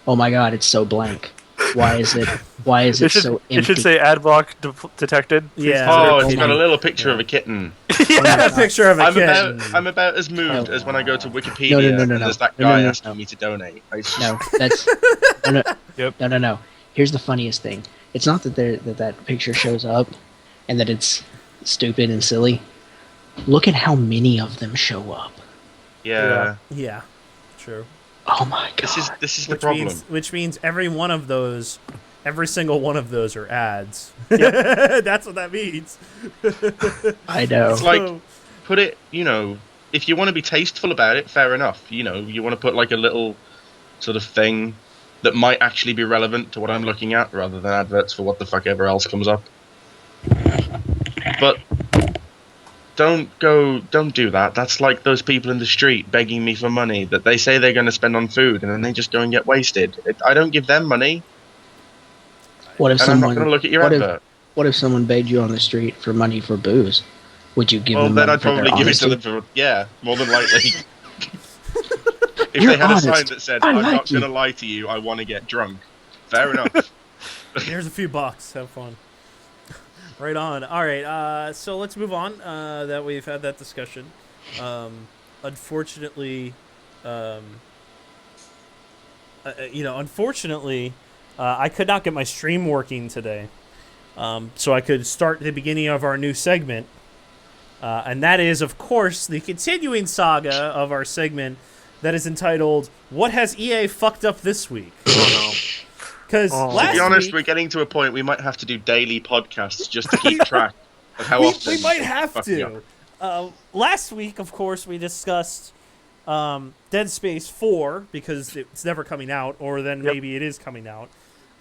Oh my god, it's so blank. Why is it? Why is it so empty? It should say ad block detected. Yeah. Oh, Oh it's got my- a little picture of a kitten. A picture of a kitten. I'm about as moved as when I go to Wikipedia No. and there's that No, guy no. asking me to donate. No, that's no. Yep. No. Here's the funniest thing. It's not that that picture shows up, and that it's stupid and silly. Look at how many of them show up. Yeah. Yeah, true. Oh my god. This is the problem. Which means every single one of those are ads. That's what that means. I know. It's like, put it, if you want to be tasteful about it, fair enough. You want to put like a little sort of thing that might actually be relevant to what I'm looking at, rather than adverts for what the fuck ever else comes up. But don't do that. That's like those people in the street begging me for money that they say they're going to spend on food, and then they just go and get wasted. I don't give them money, What if and I'm not someone? going to look at your what advert. What if someone begged you on the street for money for booze? Would you give Well, them then money I'd for their probably give it to honesty? them for, more than likely. If You're they had honest. a sign that said, I I'm like not you. going to lie to you, I want to get drunk. Fair enough. Here's a few bucks. Have fun. Right on. All right. So let's move on. That we've had that discussion. Unfortunately, I could not get my stream working today. So I could start the beginning of our new segment. And that is, of course, the continuing saga of our segment that is entitled, What Has EA Fucked Up This Week? Oh, no. Because To be honest, week, we're getting to a point we might have to do daily podcasts just to keep track of how often we might have fucking up. to. Last week, of course, we discussed Dead Space 4, because it's never coming out, or then maybe it is coming out.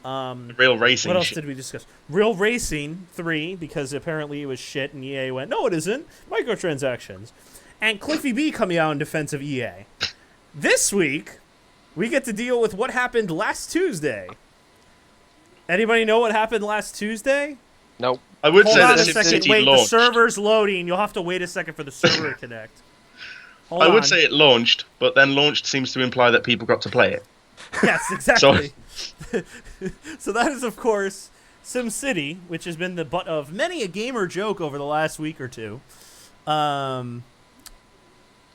Real racing What else shit. did we discuss? Real Racing 3, because apparently it was shit, and EA went, no, it isn't. Microtransactions. And Cliffy B coming out in defense of EA. This week, we get to deal with what happened last Tuesday. Anybody know what happened last Tuesday? Nope. I would Hold say on that a second. SimCity Wait, launched. the server's loading. You'll have to wait a second for the server to connect. Hold I would on. say it launched, but then launched seems to imply that people got to play it. Yes, exactly. So that is, of course, SimCity, which has been the butt of many a gamer joke over the last week or two.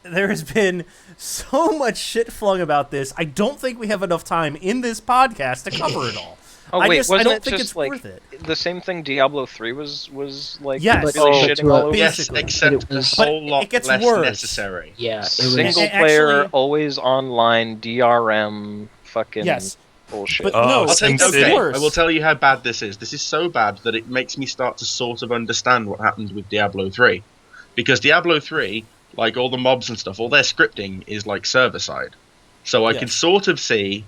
There has been so much shit flung about this. I don't think we have enough time in this podcast to cover it all. Oh I wait, just, wasn't I don't it think just it's like worth it. the same thing Diablo 3 was like Yes. really But- shitting all over? Yes, Basically. except But it was- a whole But lot it gets less worse. necessary. Yeah, it was. Single And player, actually- always online, DRM, fucking Yes. bullshit. But Oh, no, I'll it take gets SimCity. worse. I will tell you how bad this is. This is so bad that it makes me start to sort of understand what happened with Diablo 3. Because Diablo 3, like all the mobs and stuff, all their scripting is like server-side. So I Yes. can sort of see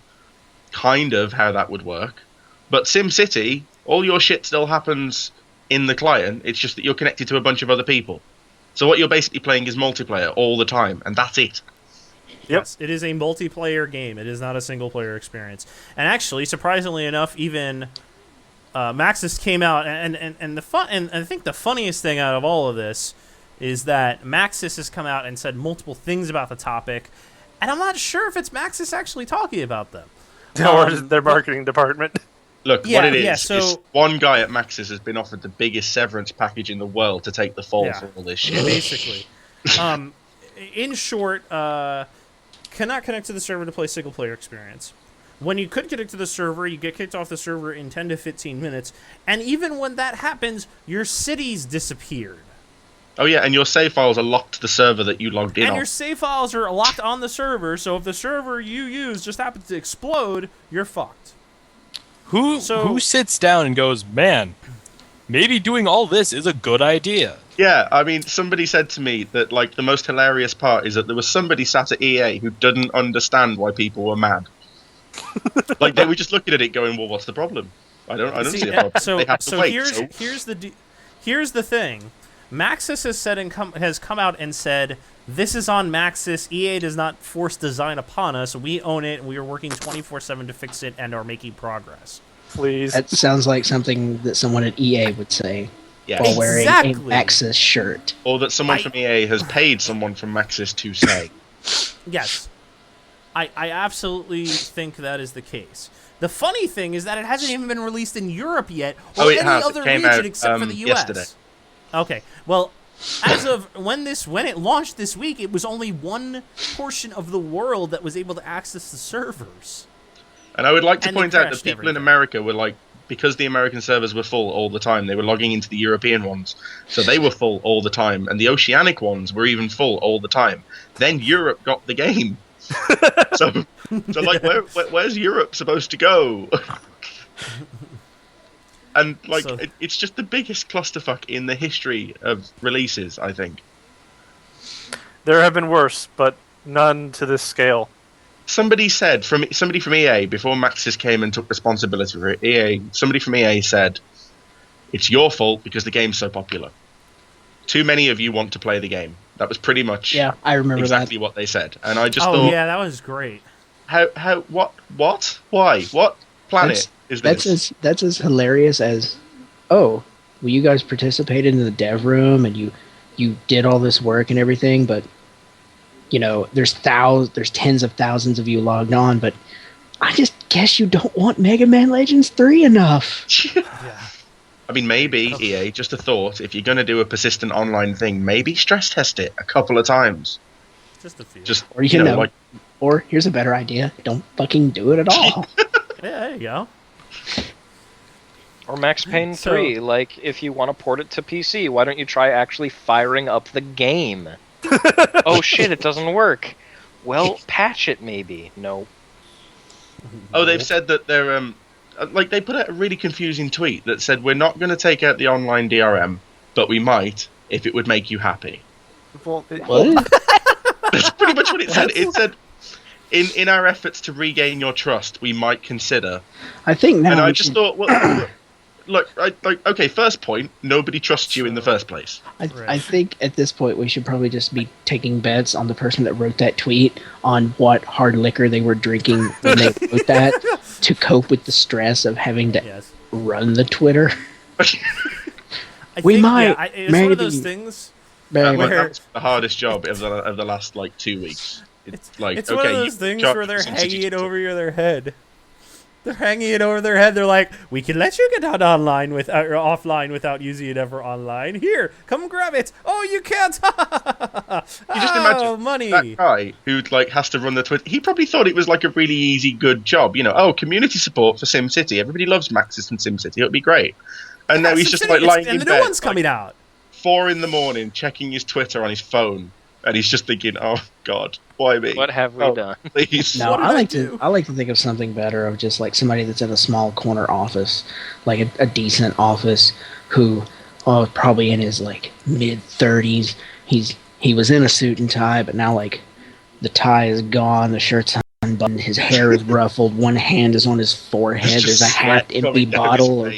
kind of how that would work. But SimCity, all your shit still happens in the client. It's just that you're connected to a bunch of other people. So what you're basically playing is multiplayer all the time, and that's it. Yes, it is a multiplayer game. It is not a single-player experience. And actually, surprisingly enough, even Maxis came out, and the fun, and I think the funniest thing out of all of this is that Maxis has come out and said multiple things about the topic, and I'm not sure if it's Maxis actually talking about them. Or is it their marketing department? Look, Yeah, what it is, yeah, so- is one guy at Maxis has been offered the biggest severance package in the world to take the fall Yeah. for all this shit. Basically. In short, cannot connect to the server to play single-player experience. When you could connect to the server, you get kicked off the server in 10 to 15 minutes, and even when that happens, your cities disappeared. Oh yeah, and your save files are locked to the server that you logged in And on. your save files are locked on the server, so if the server you use just happens to explode, you're fucked. Who sits down and goes, man, maybe doing all this is a good idea? Yeah, I mean, somebody said to me that like the most hilarious part is that there was somebody sat at EA who didn't understand why people were mad. Like they were just looking at it, going, "Well, what's the problem? I don't see a problem." They have to wait. Here's the thing. Maxis has come out and said, this is on Maxis. EA does not force design upon us. We own it, and we are working 24/7 to fix it and are making progress. Please. That sounds like something that someone at EA would say Yeah. while wearing Exactly. a Maxis shirt. Or that someone from EA has paid someone from Maxis to say. Yes. I absolutely think that is the case. The funny thing is that it hasn't even been released in Europe yet, or Oh, it any has. It other came region out, except for the US. yesterday. Okay. Well, as of when it launched this week, it was only one portion of the world that was able to access the servers. And I would like to And they point out that crashed people in everything. America were like, because the American servers were full all the time, they were logging into the European ones, so they were full all the time, and the Oceanic ones were even full all the time. Then Europe got the game. so like, where's Europe supposed to go? And like, So- it's just the biggest clusterfuck in the history of releases, I think. There have been worse, but none to this scale. Somebody from EA before Maxis came and took responsibility for it. Somebody from EA said, "It's your fault because the game's so popular. Too many of you want to play the game." That was pretty much Yeah, I remember exactly what they said. And I just Oh thought, yeah, that was great. what, why, what planet is this? That's as hilarious as, oh, well, you guys participated in the dev room and you did all this work and everything, but you know, there's tens of thousands of you logged on, but I just guess you don't want Mega Man Legends 3 enough. Yeah. I mean, maybe EA, just a thought, if you're going to do a persistent online thing, maybe stress test it a couple of times. Just a few. Just, Or you know, like, or here's a better idea: don't fucking do it at all. Yeah, there you go. Or Max Payne So- 3, like, if you want to port it to PC, why don't you try actually firing up the game? Oh shit, it doesn't work. Well, patch it maybe. No. oh, they've said that they're, like, they put out a really confusing tweet that said, we're not going to take out the online DRM, but we might if it would make you happy. Well, What? That's pretty much what it said. It said, in our efforts to regain your trust, we might consider. I think now. And we I just should- thought, well, look, okay, first point, nobody trusts you in the first place. I think at this point we should probably just be taking bets on the person that wrote that tweet on what hard liquor they were drinking when they wrote that to cope with the stress of having to Yes. run the Twitter. I We think, might, yeah, it's one of those maybe. things. Maybe. Where- That's the hardest job of the last like 2 weeks. It's like, It's okay, one of you those things charge where they're some hanging it city- over their head. They're hanging it over their head. They're like, we can let you get out online or offline without using it ever online. Here, come grab it. Oh, you can't. You just Oh, imagine money. that guy who like has to run the Twitter. He probably thought it was like a really easy, good job. You know, oh, community support for SimCity. Everybody loves Maxis and SimCity. It'll be great. And now he's just SimCity, like lying and in the bed, new one's like, coming out. 4 a.m, checking his Twitter on his phone, and he's just thinking, "Oh God, why me? What have we Oh, done? Please." No, What did I I like do? to think of something better of just like somebody that's in a small corner office, like a decent office, who probably in his like mid-30s. He was in a suit and tie, but now like the tie is gone, the shirt's unbuttoned, his hair is ruffled, one hand is on his forehead. There's a half-empty bottle of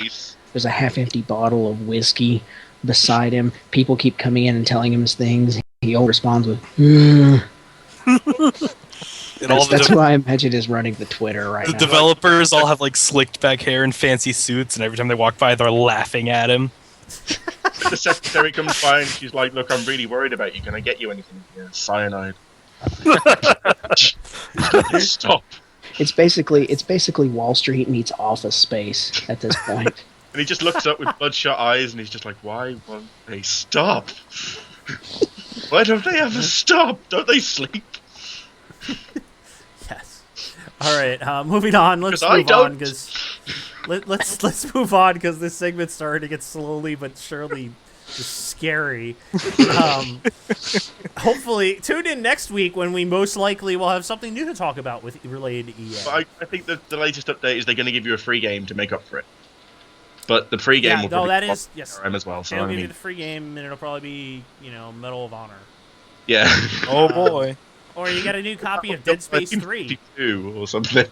there's a half-empty bottle of whiskey beside him. People keep coming in and telling him things. He always responds with, And all That's the, who I imagine is running the Twitter right the now. developers all have like slicked back hair and fancy suits, and every time they walk by, they're laughing at him. The secretary comes by and she's like, "Look, I'm really worried about you. Can I get you anything?" Yeah, cyanide. Stop. It's basically Wall Street meets Office Space at this point. And he just looks up with bloodshot eyes, and he's just like, "Why won't they stop? Why don't they ever stop? Don't they sleep?" Yes. All right. Moving on. Let's 'Cause I move on don't. because let's move on because this segment's starting to get slowly but surely just scary. Hopefully, tune in next week when we most likely will have something new to talk about with related to EA. But I think the latest update is they're going to give you a free game to make up for it. But the free game Yeah, will no, probably that cost is yes. DRM as well. So It'll I give you mean, the free game, and it'll probably be Medal of Honor, yeah. Oh boy. or you get a new copy of Dead Space 3. 2 or something.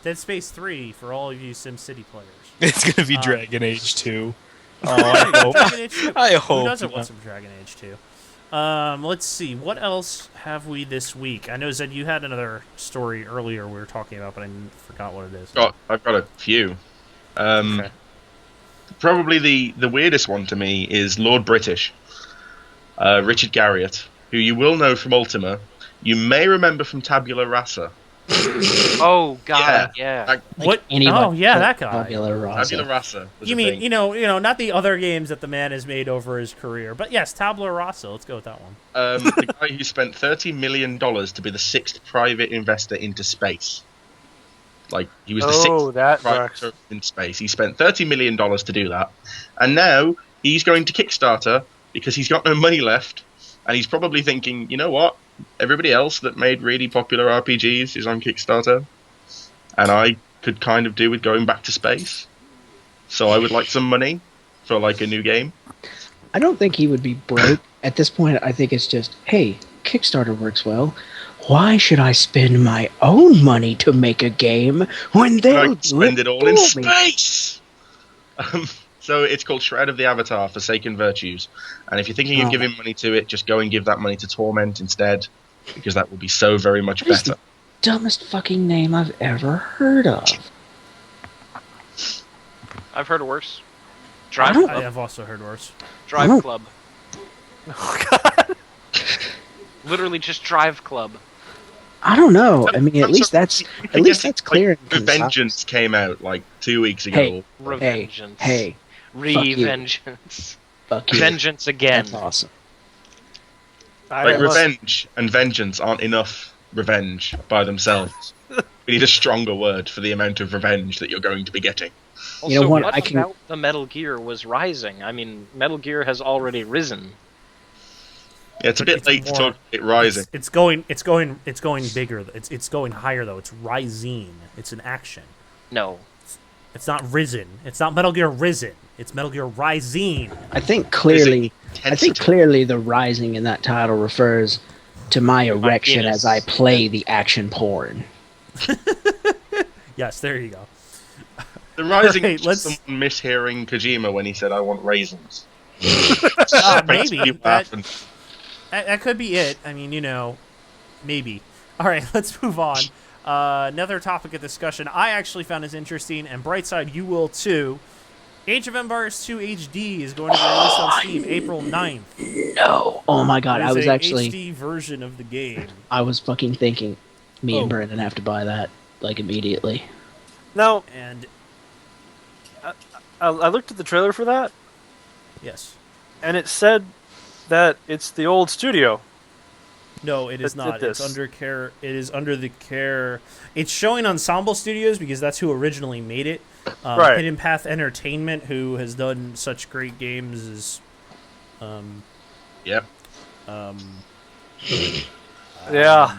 Dead Space 3 for all of you SimCity players. It's gonna be Dragon Age 2. Oh, I hope. Dragon Age 2. I Who hope. doesn't want not. some Dragon Age 2? Let's see. What else have we this week? I know, Zed, you had another story earlier we were talking about, but I forgot what it is. I've got a few. Okay. Probably the weirdest one to me is Lord British, Richard Garriott, who you will know from Ultima. You may remember from Tabula Rasa. Oh God, yeah. Like, What? Anybody Oh, yeah, that guy. Tabula Rasa. Tabula Rasa. Was You a mean thing. not the other games that the man has made over his career, but yes, Tabula Rasa. Let's go with that one. The guy who spent $30 million to be the 6th private investor into space. Like, he was the 6th that private tracks. investor in space. He spent $30 million to do that. And now he's going to Kickstarter because he's got no money left. And he's probably thinking, you know what? Everybody else that made really popular RPGs is on Kickstarter. And I could kind of do with going back to space. So I would like some money for like a new game. I don't think he would be broke. At this point, I think it's just, hey, Kickstarter works well. Why should I spend my own money to make a game when I they'll could spend it all in for me? space. So it's called Shroud of the Avatar: Forsaken Virtues. And if you're thinking of Oh. giving money to it, just go and give that money to Torment instead, because that will be so very much What is better. the dumbest fucking name I've ever heard of? I've heard worse. I Drive don't- I Club. have also heard worse. Drive Oh. Club. Oh god. Literally just Drive Club. I don't know. I mean, at I'm least sorry, that's you at forget least it, that's clear. like, and concise. Vengeance came out like 2 weeks ago. Hey, Revengeance. Hey, Revengeance. Fuck you. Vengeance again. That's awesome. Like, revenge and vengeance aren't enough revenge by themselves. We need a stronger word for the amount of revenge that you're going to be getting. Also, You know what, what I can- about the Metal Gear was rising? I mean, Metal Gear has already risen. Yeah, it's a bit It's late to more- talk it rising. It's going bigger. It's going higher though. It's rising. It's an action. No. It's not risen. It's not Metal Gear Risen. It's Metal Gear Rising. I think clearly Intensity. the rising in that title refers to my erection penis. as I play the action porn. Yes, there you go. The rising Alright, is just let's- someone mishearing Kojima when he said, "I want raisins." Maybe You that, laughing. that could be it. I mean, maybe. All right, let's move on. Another topic of discussion I actually found is interesting, and Brightside, you will too. Age of Empires 2 HD is going to be released on Steam April 9th. No. Oh my god, I There's was a actually HD version of the game. I was fucking thinking me Oh. and Brandon have to buy that like immediately. Now, And I looked at the trailer for that, yes. and it said that it's the old studio. No, it is Did not. this. It's under care. It is under the care. It's showing Ensemble Studios because that's who originally made it. Right. Hidden Path Entertainment, who has done such great games as, Yep. Yeah.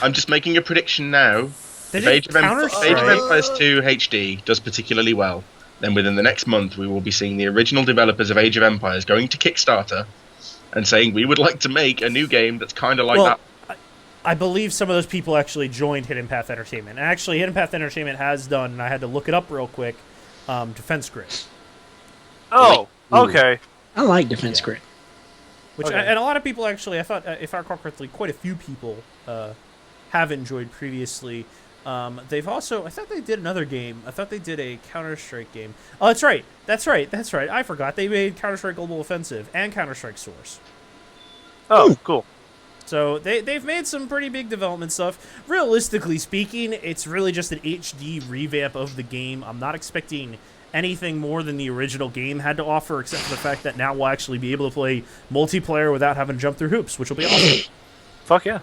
I'm just making a prediction now. They If did Age of Counter-Strike. Empires 2 HD does particularly well, then within the next month we will be seeing the original developers of Age of Empires going to Kickstarter and saying we would like to make a new game that's kind of like Well, that. I believe some of those people actually joined Hidden Path Entertainment. And actually, Hidden Path Entertainment has done, and I had to look it up real quick, Defense Grid. Oh, Ooh. okay. I like Defense Grid. Which Okay. and a lot of people actually, I thought, if I recall correctly, quite a few people have enjoyed previously. They've also, I thought they did another game. I thought they did a Counter-Strike game. Oh, that's right. I forgot. They made Counter-Strike Global Offensive and Counter-Strike Source. Oh, cool. So they've made some pretty big development stuff. Realistically speaking, it's really just an HD revamp of the game. I'm not expecting anything more than the original game had to offer, except for the fact that now we'll actually be able to play multiplayer without having to jump through hoops, which will be awesome. Fuck yeah.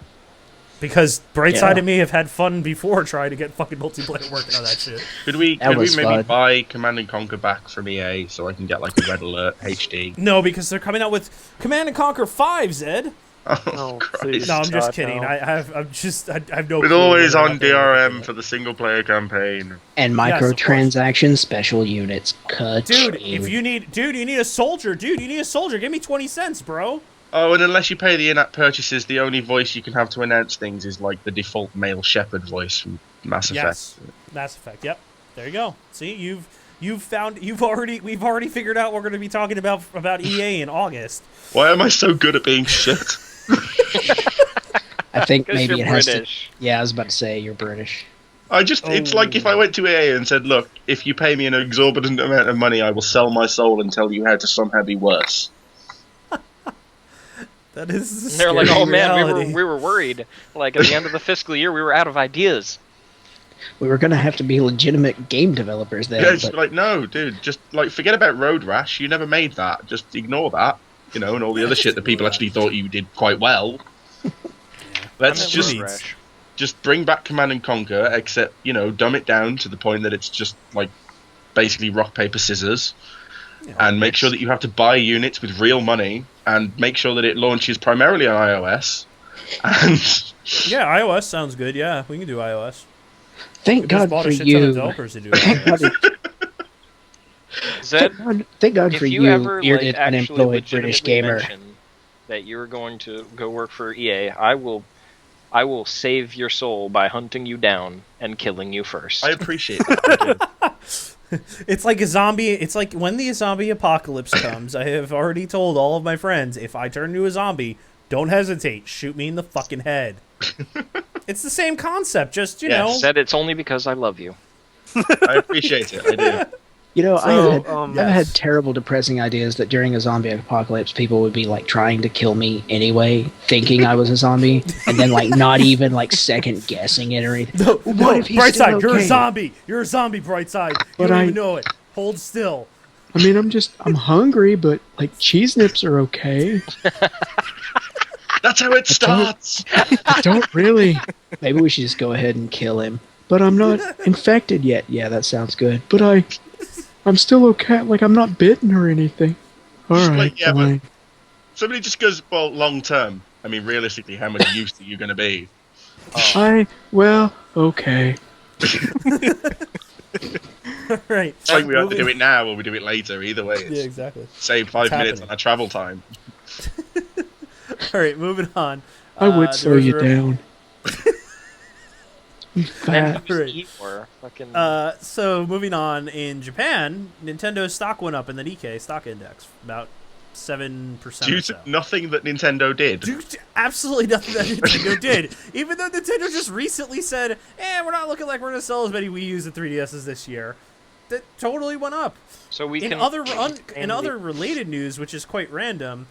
Because Brightside Yeah. and me have had fun before trying to get fucking multiplayer working on that shit. Could we That was maybe fun. buy Command and Conquer back from EA so I can get like a Red Alert HD? No, because they're coming out with Command and Conquer 5, Zed. Oh, please. Christ. No, I'm just God, kidding. no. I have no. With clue always whether or on not they're gonna do DRM that. for the single player campaign. And Yes, of course. microtransactions, special units, cut. Dude, if you need a soldier. Dude, you need a soldier. Give me 20 cents, bro. Oh, and unless you pay the in-app purchases, the only voice you can have to announce things is like the default male shepherd voice from Mass Effect. Yes, Mass Effect. Yep, there you go. See, we've already figured out we're going to be talking about EA in August. Why am I so good at being shit? I think 'Cause maybe you're it has British. to. Yeah, I was about to say you're British. It's like if I went to EA and said, look, if you pay me an exorbitant amount of money, I will sell my soul and tell you how to somehow be worse. That is. A They're like, scary oh man, reality. we were worried. Like at the end of the fiscal year, we were out of ideas. We were gonna have to be legitimate game developers then. Yeah, it's but like, no, dude, just like forget about Road Rash. You never made that. Just ignore that, and all the other shit that people actually thought you did quite well. Let's I'm at just Road Rash. bring back Command and Conquer, except dumb it down to the point that it's just like basically rock paper scissors, and make sure that you have to buy units with real money, and make sure that it launches primarily on iOS. And Yeah, iOS sounds good. Yeah, we can do iOS. thank We just God bought for a shit ton of you. developers to do Thank iOS. God, Zed, thank God if for you you, ever bearded, actually unemployed British legitimately gamer. mention that you're going to go work for EA, I will save your soul by hunting you down and killing you first. I appreciate that. It's like a zombie. It's like when the zombie apocalypse comes. I have already told all of my friends, if I turn into a zombie, don't hesitate. Shoot me in the fucking head. It's the same concept. Just Yes. Zed, it's only because I love you. I appreciate it. I do. I've yes. had terrible, depressing ideas that during a zombie apocalypse, people would be like trying to kill me anyway, thinking I was a zombie, and then like not even like second guessing it or anything. No, What if he's Brightside, still you're a okay? zombie. You're a zombie, Brightside. You But don't I- even know it. Hold still. I mean, I'm hungry, but like cheese nips are okay. That's how it starts. I don't really. Maybe we should just go ahead and kill him. But I'm not infected yet. Yeah, that sounds good. But I'm still okay. Like I'm not bitten or anything. All right, Like, yeah, fine. but somebody just goes, well, long term. I mean, realistically, how much use are you going to be? Well, okay. Right. It's like we either do it now or we do it later. Either way, it's Yeah, exactly. save 5 minutes happening. on our travel time. All right, moving on. I would there slow was a you rep- down. You And fat. who's Right. Igor? Fucking. So moving on, in Japan, Nintendo's stock went up in the Nikkei stock index about 7% Due or to so. nothing that Nintendo did. Due to absolutely nothing that Nintendo did. Even though Nintendo just recently said, we're not looking like we're going to sell as many Wii U's and 3DSs this year. That totally went up. So we In can. other related news, which is quite random,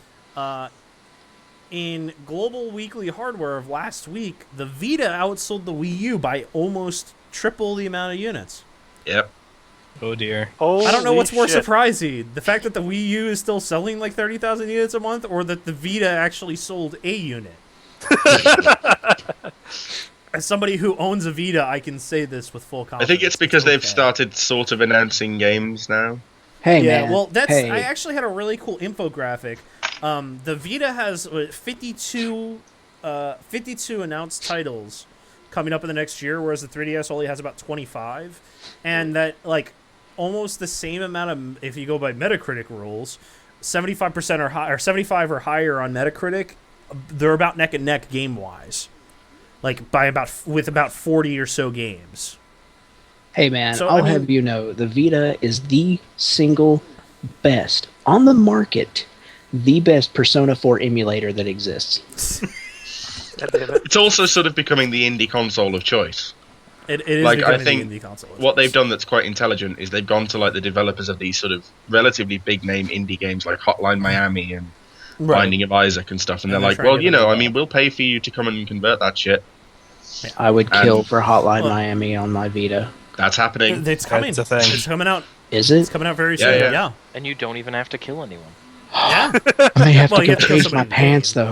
in Global Weekly Hardware of last week, the Vita outsold the Wii U by almost triple the amount of units. Yep. Oh dear. I don't know what's more Holy shit. surprising, the fact that the Wii U is still selling like 30,000 units a month, or that the Vita actually sold a unit. As somebody who owns a Vita, I can say this with full I confidence. think it's because they've okay. started sort of announcing games now. Hey, Yeah, man. well, that's. Hey. I actually had a really cool infographic. The Vita has 52 announced titles coming up in the next year, whereas the 3DS only has about 25, and that like almost the same amount of, if you go by Metacritic rules, 75% or high, or 75 or higher on Metacritic. They're about neck and neck game wise, like with about 40 or so games. Hey man, So, I'll I mean- have you know, the Vita is the single best on the market, the best Persona 4 emulator that exists. God damn it. It's also sort of becoming the indie console of choice. It is Like, I becoming think the indie console. What they've done that's quite intelligent is they've gone to like the developers of these sort of relatively big name indie games like Hotline Miami and Binding of Isaac and stuff, and And they're they're like, trying to well, get you know, them I all. mean, we'll pay for you to come and convert that shit. I would kill And- for Hotline Well- Miami on my Vita. That's happening. It's coming. That's a thing. It's coming out. Is It's it? coming out very Yeah, soon. yeah. Yeah. And you don't even have to kill anyone. Yeah. I may have Well, to you go have to kill change my somebody in the pants game.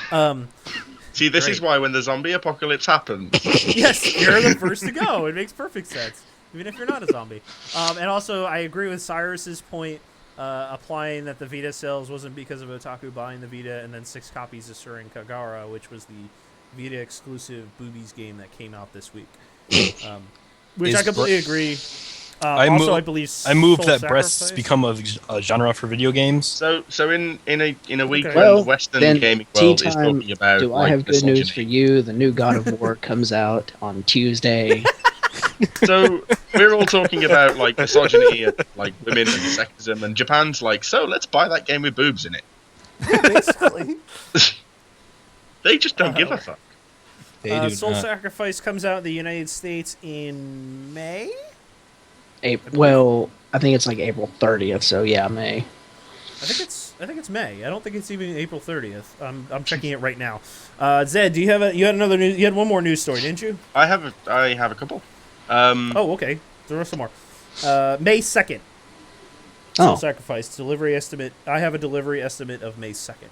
though. See, this is Great. why when the zombie apocalypse happens, Yes, you're the first to go. It makes perfect sense, even if you're not a zombie. And also, I agree with Cyrus's point, applying that the Vita sales wasn't because of Otaku buying the Vita and then 6 copies of Surin Kagara, which was the Vita exclusive Boobies game that came out this week. Which I Is completely bre- agree. I Also, move- I believe I moved Soul that breasts Sacrifice- become a genre for video games. so in a week Okay. when Well, the Western then gaming tea world is time. talking about Do I like have good news for misogyny. you? The new God of War comes out on Tuesday. So we're all talking about like misogyny and like women and sexism, and Japan's like, so let's buy that game with boobs in it. Basically. They just don't give a fuck. They do Soul not. Sacrifice comes out in the United States in May. Well, I think it's like April 30th, so yeah, May. I think it's May. I don't think it's even April 30th. I'm checking it right now. Zed, do you have you had one more news story, didn't you? I have a couple. Oh, okay. There are some more. May 2nd. Soul Oh, Sacrifice delivery estimate. I have a delivery estimate of May 2nd.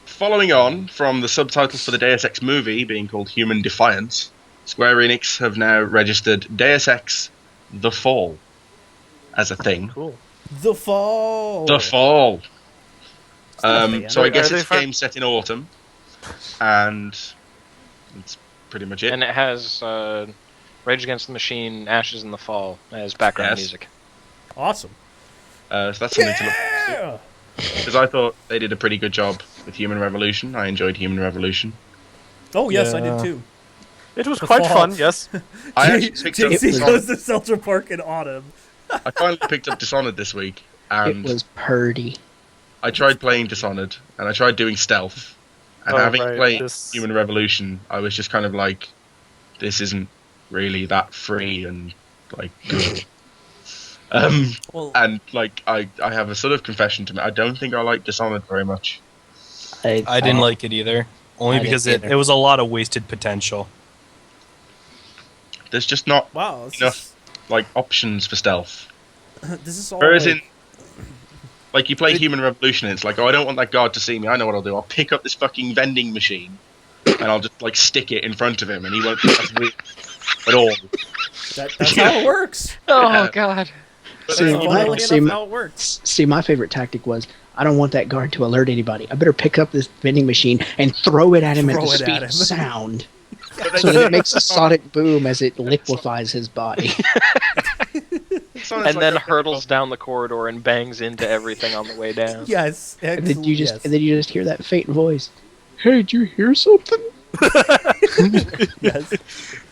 Following on from the subtitle for the Deus Ex movie being called Human Defiance, Square Enix have now registered Deus Ex: The Fall as a thing. Cool. The Fall. The Fall. bad. So I guess Are they it's a game set in autumn, and that's pretty much it. And it has Rage Against the Machine, Ashes in the Fall as background Yes. music. Awesome. So that's something to look Yeah. because I thought they did a pretty good job with Human Revolution. I enjoyed Human Revolution. Oh yes, I Yeah. did too. It was The quite fall. fun, yes. I actually picked up JC Dishonored. goes to Central Park in autumn. I finally picked up Dishonored this week, it and was purdy. I tried playing Dishonored, and I tried doing stealth. And Oh, having right, played this- Human Revolution, I was just kind of like, this isn't really that free and like good. Well, And like I have a sort of confession to make. I don't think I like Dishonored very much. I didn't like it either, only I didn't because either. it was a lot of wasted potential. There's just not wow. enough like options for stealth. This is all. Whereas like- Like, you play Human Revolution, and it's like, oh, I don't want that guard to see me. I know what I'll do. I'll pick up this fucking vending machine, and I'll just, like, stick it in front of him, and he won't think that's weird at all. That's how it works. Oh God. How it works. See, my favorite tactic was, I don't want that guard to alert anybody. I better pick up this vending machine and throw it at him at the speed of sound. So that it makes a sonic boom as it liquefies his body. And then hurtles down the corridor and bangs into everything on the way down. Yes. And then you just hear that faint voice. Hey, did you hear something? Yes.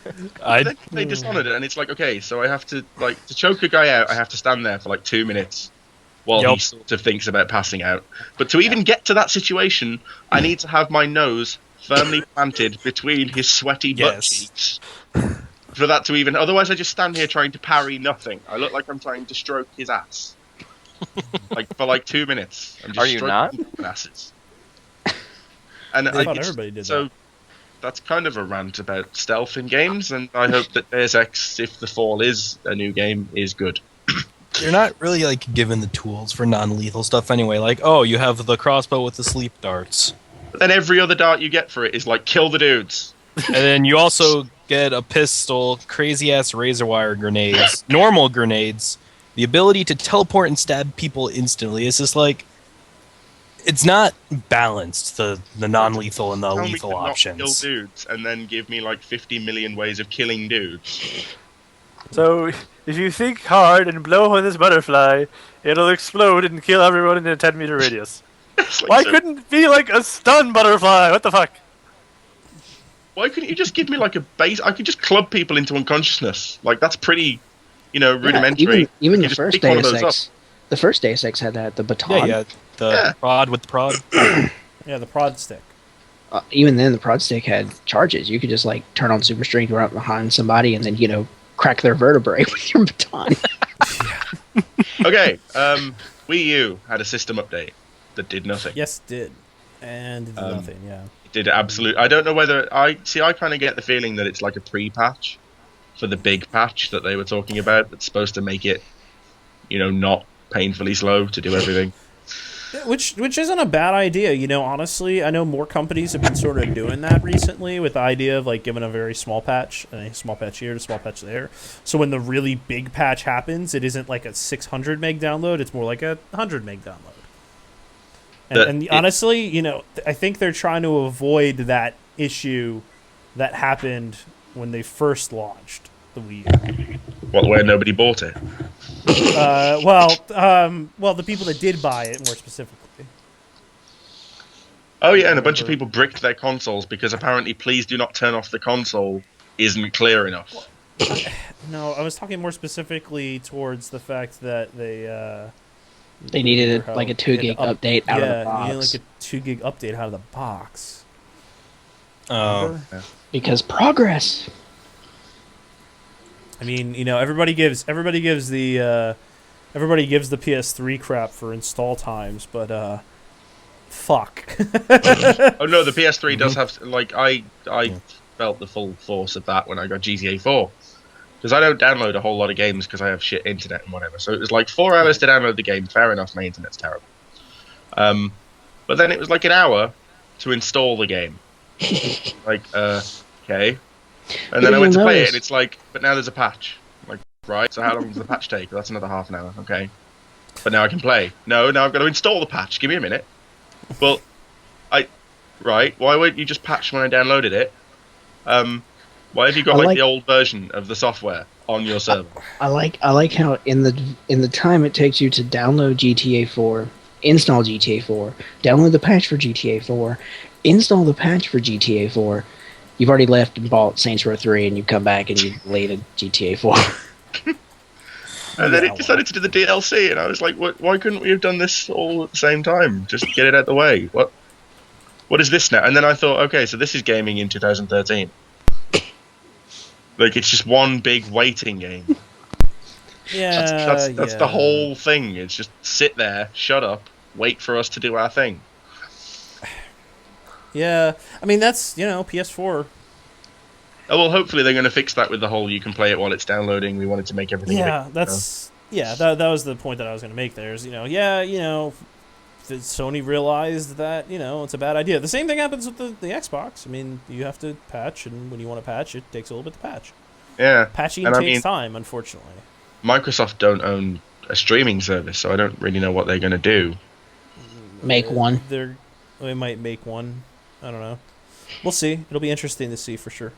Then they Dishonored it, and it's like, okay, so I have to, like, to choke a guy out, I have to stand there for like 2 minutes while he sort of thinks about passing out. But to even get to that situation, I need to have my nose firmly planted between his sweaty butt cheeks for that to even. Otherwise, I just stand here trying to parry nothing. I look like I'm trying to stroke his ass, like for like 2 minutes. I'm just Are you not? Asses. And I thought everybody did so. that. That's kind of a rant about stealth in games, and I hope that Deus Ex, if The Fall is a new game, is good. You're not really like given the tools for non-lethal stuff anyway. Like, oh, you have the crossbow with the sleep darts, But then every other dart you get for it is like, kill the dudes. and then you also get a pistol, crazy-ass razor wire grenades, normal grenades, the ability to teleport and stab people instantly. It's just like, it's not balanced, the non-lethal and the Tell me lethal to not options. kill dudes, and then give me like 50 million ways of killing dudes. So, if you think hard and blow on this butterfly, it'll explode and kill everyone in a 10-meter radius. It's like, Why so- couldn't it be like a stun butterfly? What the fuck? Why couldn't you just give me like a base? I could just club people into unconsciousness. Like, that's pretty, rudimentary. Even You the just first pick one of Deus those Ex. The first Deus Ex had that, the baton. Yeah, the prod with the prod. Yeah, the prod stick. Even then, the prod stick had charges. You could just like turn on super strength, run up behind somebody, and then crack their vertebrae with your baton. Okay, Wii U had a system update that did nothing. Yes, it did. And it did nothing, yeah. It did absolute. I don't know whether I kind of get the feeling that it's like a pre-patch for the big patch that they were talking about. That's supposed to make it, not painfully slow to do everything. Which isn't a bad idea, honestly. I know more companies have been sort of doing that recently with the idea of like giving a very small patch, a small patch here, a small patch there. So when the really big patch happens, it isn't like a 600 meg download, it's more like a 100 meg download. And honestly, I think they're trying to avoid that issue that happened when they first launched the Wii U. Where nobody bought it. Well, the people that did buy it, more specifically. Oh yeah, and a bunch of people bricked their consoles because apparently "Please do not turn off the console" isn't clear enough. No, I was talking more specifically towards the fact that they needed like a 2 gig update out of the Yeah, box. you need like a 2 gig update out of the box. Oh, Because progress. I mean, everybody gives the PS3 crap for install times, but fuck. Oh no, the PS3 does have I felt the full force of that when I got GTA 4 because I don't download a whole lot of games because I have shit internet and whatever. So it was like 4 hours to download the game. Fair enough, my internet's terrible. But then it was like an hour to install the game. Okay. And then I went to play it, and it's like, but now there's a patch. I'm like, right, so how long does the patch take? That's another half an hour, okay. But now I can play. No, now I've got to install the patch. Give me a minute. Well, right, why won't you just patch when I downloaded it? Why have you got the old version of the software on your server? I like how in the time it takes you to download GTA 4, install GTA 4, download the patch for GTA 4, install the patch for GTA 4. You've already left and bought Saints Row 3, and you come back and you've deleted GTA 4. And then it decided to do the DLC, and I was like, why couldn't we have done this all at the same time? Just get it out of the way. What is this now? And then I thought, okay, so this is gaming in 2013. Like, it's just one big waiting game. Yeah, that's the whole thing. It's just sit there, shut up, wait for us to do our thing. Yeah, I mean, that's, PS4. Oh, well, hopefully they're going to fix that with the whole you can play it while it's downloading. We wanted to make everything Yeah, that's Yeah, that was the point that I was going to make there is, Sony realized that, it's a bad idea. The same thing happens with the Xbox. I mean, you have to patch, and when you want to patch, it takes a little bit to patch. Yeah. Patching And takes time, unfortunately. Microsoft don't own a streaming service, so I don't really know what they're going to do. Make one. They might make one. I don't know. We'll see. It'll be interesting to see for sure.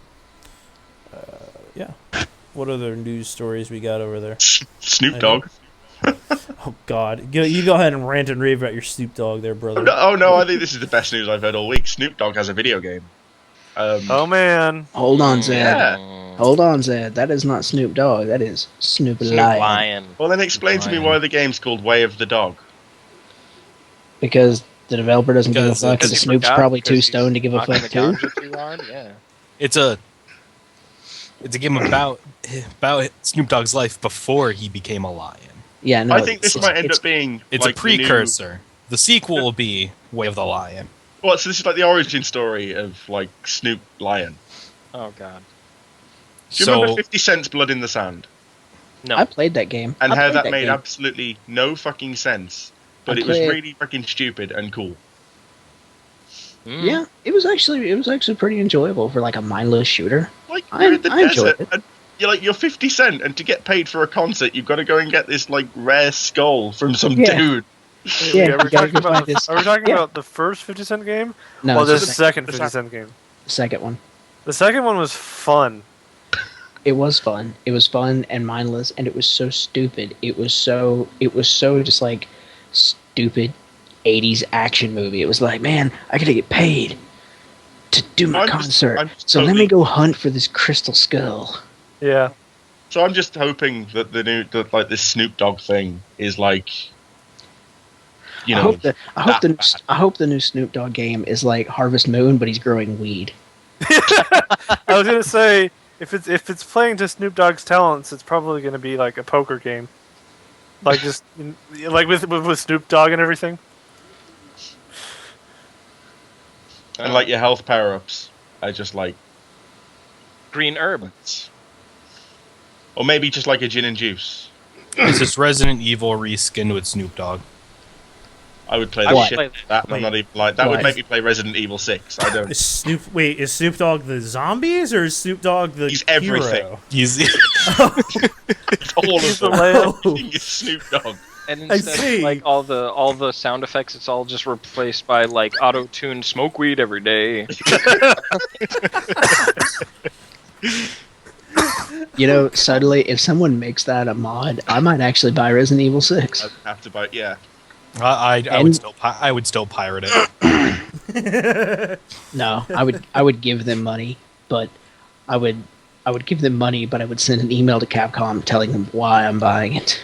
Yeah. What other news stories we got over there? Snoop Dogg. Oh, God. You go ahead and rant and rave about your Snoop Dogg there, brother. Oh, no, I think this is the best news I've heard all week. Snoop Dogg has a video game. Oh, man. Hold on, Zed. Yeah. Hold on, Zed. That is not Snoop Dogg. That is Snoop Lion. Well, then explain to me why the game's called Way of the Dog. Because the developer doesn't give a Because- fuck, because and he Snoop's forgot probably too because stoned to give a Knocking fuck the too. ganja too hard? Yeah. It's a game about Snoop Dogg's life before he became a lion. Yeah, no. I think this might end it's- up being It's like a precursor. The sequel will be Way of the Lion. Well, so this is like the origin story of like Snoop Lion. Oh God. Do you remember 50 Cent's Blood in the Sand? No. I played that game. And I how played that made game. absolutely no fucking sense, but I it was played- really fucking stupid and cool. Yeah, it was actually pretty enjoyable for like a mindless shooter. Like I- you're in the I enjoyed desert, it. and you're 50 Cent, and to get paid for a concert, you've got to go and get this like rare skull from some Yeah. dude. Yeah, Are we you gotta talking go about find this. Are we talking Yeah. about the first 50 Cent game? No, Or it's the the second the 50 Cent game? second one. The second one was fun. It was fun. It was fun and mindless, and it was so stupid. It was so just like stupid 80s action movie. It was like, man, I gotta get paid to do my I'm just- concert. I'm just So let totally- me go hunt for this crystal skull. Yeah. So I'm just hoping that this Snoop Dogg thing is like, you know, I hope that the new Snoop Dogg game is like Harvest Moon, but he's growing weed. I was gonna say if it's playing to Snoop Dogg's talents, it's probably gonna be like a poker game, like just like with Snoop Dogg and everything. and like your health power ups are just like, Green herb. or maybe just like a gin and juice. It's just Resident Evil reskinned with Snoop Dogg. I would play I the would shit play out of that. Wait. I'm not even like that. Why? Would make me play Resident Evil 6. I don't. Is Snoop Dogg the zombies or is Snoop Dogg the He's everything. hero? He's It's all He's of the them. lamb. Everything is Snoop Dogg. And I instead see. of like all the sound effects, it's all just replaced by like auto-tune smoke weed every day. You know, suddenly, if someone makes that a mod, I might actually buy Resident Evil 6. I'd have to buy. Yeah. I And- would still pirate it. No, I would give them money, but I would give them money, but I would send an email to Capcom telling them why I'm buying it.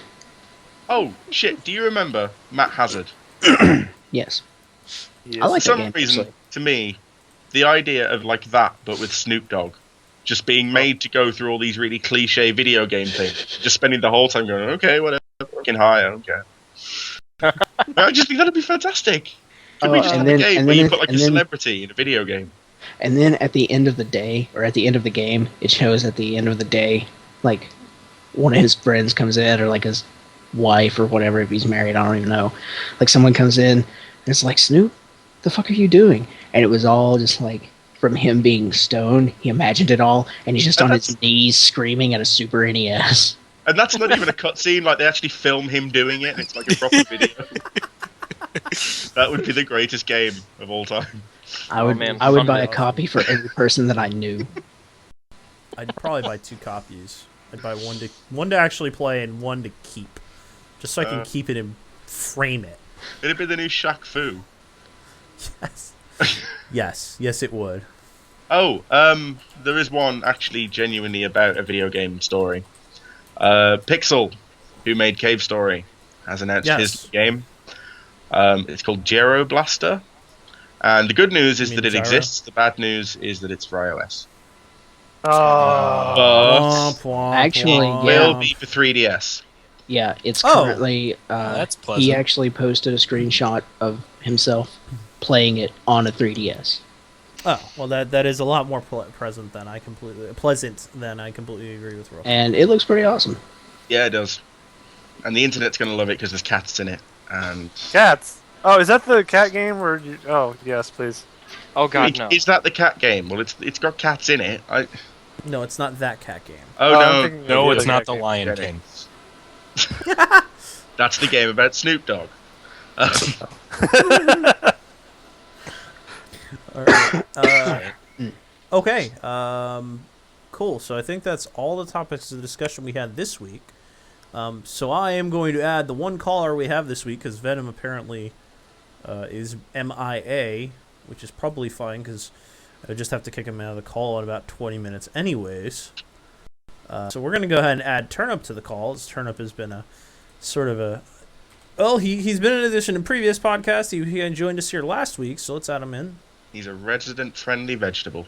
Oh shit! Do you remember Matt Hazard? Yes. Yes. I like For that some game. reason, actually. to me, the idea of like that, but with Snoop Dogg, just being made to go through all these really cliche video game things, just spending the whole time going, okay, whatever, fucking high, I don't care. I just think that'd be fantastic. Could we Oh, just and have a then- game and where you then- put like a and then- celebrity in a video game? And then at the end of the day, or at the end of the game, it shows at the end of the day, like, one of his friends comes in, or like his wife, or whatever, if he's married, I don't even know. Like, someone comes in, and it's like, Snoop, the fuck are you doing? And it was all just like, from him being stoned, he imagined it all, and he's just And on his knees screaming at a Super NES. And that's not even a cutscene, like they actually film him doing it, and it's like a proper video. That would be the greatest game of all time. I would, man, I would fun buy a though. copy for every person that I knew. I'd probably buy 2 copies. I'd buy one to actually play and one to keep, just so I can keep it and frame it. It'd be the new Shaq Fu. Yes, it would. Oh, there is one actually genuinely about a video game story. Pixel, who made Cave Story, has announced Yes. his game. It's called Gyro Blaster. And the good news is You that mean it gyro? exists. The bad news is that it's for iOS. Oh. But Womp, womp, Actually, womp. yeah. will be for 3DS. Yeah, it's Oh. currently. That's pleasant. He actually posted a screenshot of himself playing it on a 3DS. Oh, well, that is a lot more pleasant than I completely agree with, Will. And it looks pretty awesome. Yeah, it does. and the internet's going to love it because there's cats in it. And Cats. Oh, is that the cat game where you... Oh, yes, please. Oh God, no. Is that the cat game? Well, it's got cats in it. No, it's not that cat game. Oh I'm no, thinking No, of it's the not cat the game. Lion Get it. King. That's the game about Snoop Dogg. All right. Okay. Cool. So I think that's all the topics of discussion we had this week. So I am going to add the one caller we have this week because Venom apparently is MIA, which is probably fine because I just have to kick him out of the call in about 20 minutes anyways. So we're going to go ahead and add Turnip to the call. As Turnip has been a sort of a... Well, he's been in addition to previous podcasts. He joined us here last week, so let's add him in. He's a resident-friendly vegetable.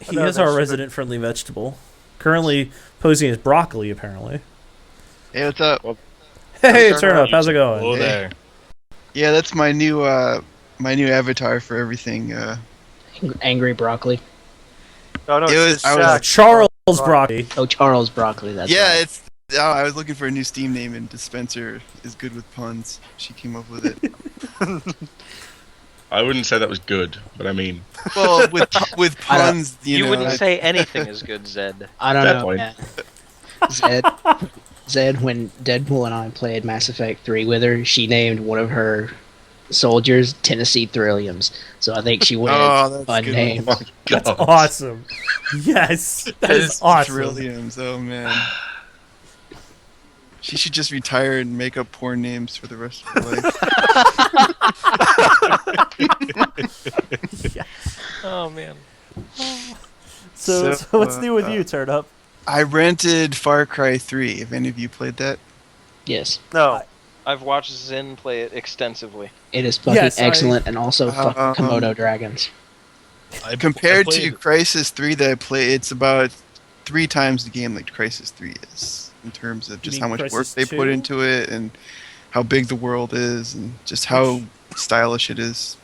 He is our resident-friendly vegetable. Currently posing as broccoli, apparently. Hey, what's up? Hey, Turnip, how's it going? Hello Hey. there. Yeah, that's my new avatar for everything. Angry Broccoli. Oh, no, It it's was- I was- Shaq. Charles Broccoli. Oh, Charles Broccoli. That's Yeah, right. it's. Oh, I was looking for a new Steam name, and Dispenser is good with puns. She came up with it. I wouldn't say that was good, but I mean, Well, with puns, You know. wouldn't say anything is good, Zed. I don't Fair know. point. Man. Zed, when Deadpool and I played Mass Effect 3 with her, she named one of her soldiers Tennessee Thrilliums. So I think she went that's fun good. name. oh my God. That's awesome. Yes, that is awesome. Trilliums. Oh man. She should just retire and make up porn names for the rest of her life. Oh man. So So, what's new with you, Turnip? I rented Far Cry 3. Have any of you played that? Yes. No. I've watched Zin play it extensively. It is fucking Yes, excellent and also fucking Um, Komodo dragons. Compared I to played- Crisis 3 that I play, it's about 3 times the game like Crisis 3 is in terms of just mean how much work Crysis they 2? put into it and how big the world is and just how stylish it is.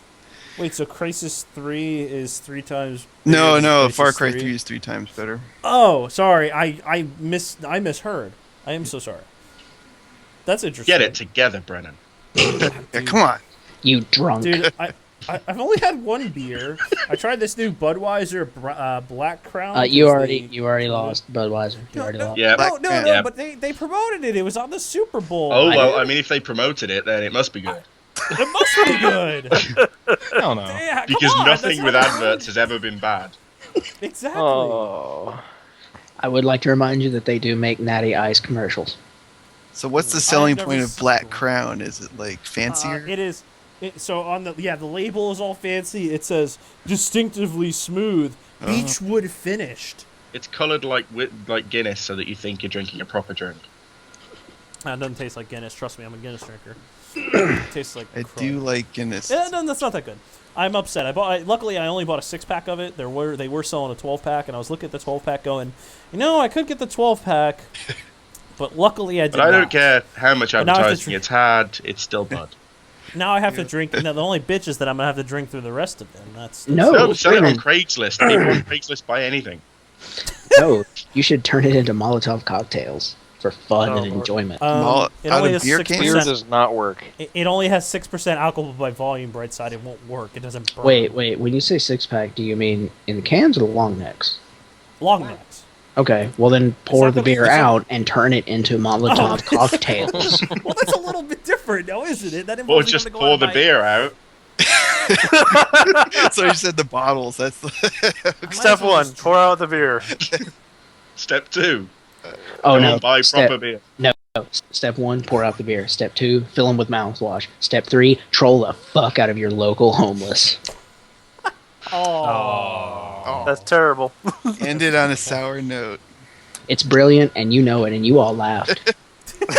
Wait, so Crisis 3 is 3 times... No, bigger than no, Crisis Far Cry 3 is 3 times better. Oh, sorry, I misheard. I am so sorry. That's interesting. Get it together, Brennan. Yeah, come on. You drunk. Dude, I've only had one beer. I tried this new Budweiser Black Crown. You because already lost Budweiser. You already lost. Yeah. No, Yeah. but they promoted it. It was on the Super Bowl. Oh well, did. I mean, if they promoted it, then it must be good. It must be good. I don't know. Yeah, come Because on, nothing that's with not adverts has ever been bad. good. Exactly. Oh. I would like to remind you that they do make Natty Ice commercials. So what's the selling never point of seen Black one. Crown? Is it like fancier? It is. So on the the label is all fancy. It says distinctively smooth, beechwood finished. It's coloured like Guinness, so that you think you're drinking a proper drink. It doesn't taste like Guinness. Trust me, I'm a Guinness drinker. It tastes like I crud. do like Guinness. Yeah, no, that's not that good. I'm upset. Luckily, I only bought a 6-pack of it. They were selling a 12-pack, and I was looking at the 12-pack going, I could get the 12-pack, but luckily I did But I not. don't care how much But now I have to advertising it's had, it's still bud. Now I have to drink. Now the only bitch is that I'm gonna have to drink through the rest of it. And that's No, No, sell it on Brennan, Craigslist. People on Craigslist buy anything. no. You should turn it into Molotov cocktails for fun Oh, and Lord. enjoyment. It out only of has beer 6%. cans? Beer does not work. It only has 6% alcohol by volume. Brightside, it won't work. It doesn't burn. Wait. When you say 6-pack, do you mean in the cans or the long necks? Long necks. Okay, well then pour that the the- beer is that- out and turn it into Molotov cocktails. Well, that's a little bit different, now, isn't it? That Or involves you just having to go pour out the and buy- beer out. So you said the bottles. That's Step 1, pour out the beer. Step 2, Oh go no! and buy proper beer. Step 1, pour out the beer. Step 2, fill them with mouthwash. Step 3, troll the fuck out of your local homeless. Oh. That's terrible. ended on a sour note. It's brilliant, and you know it, and you all laughed.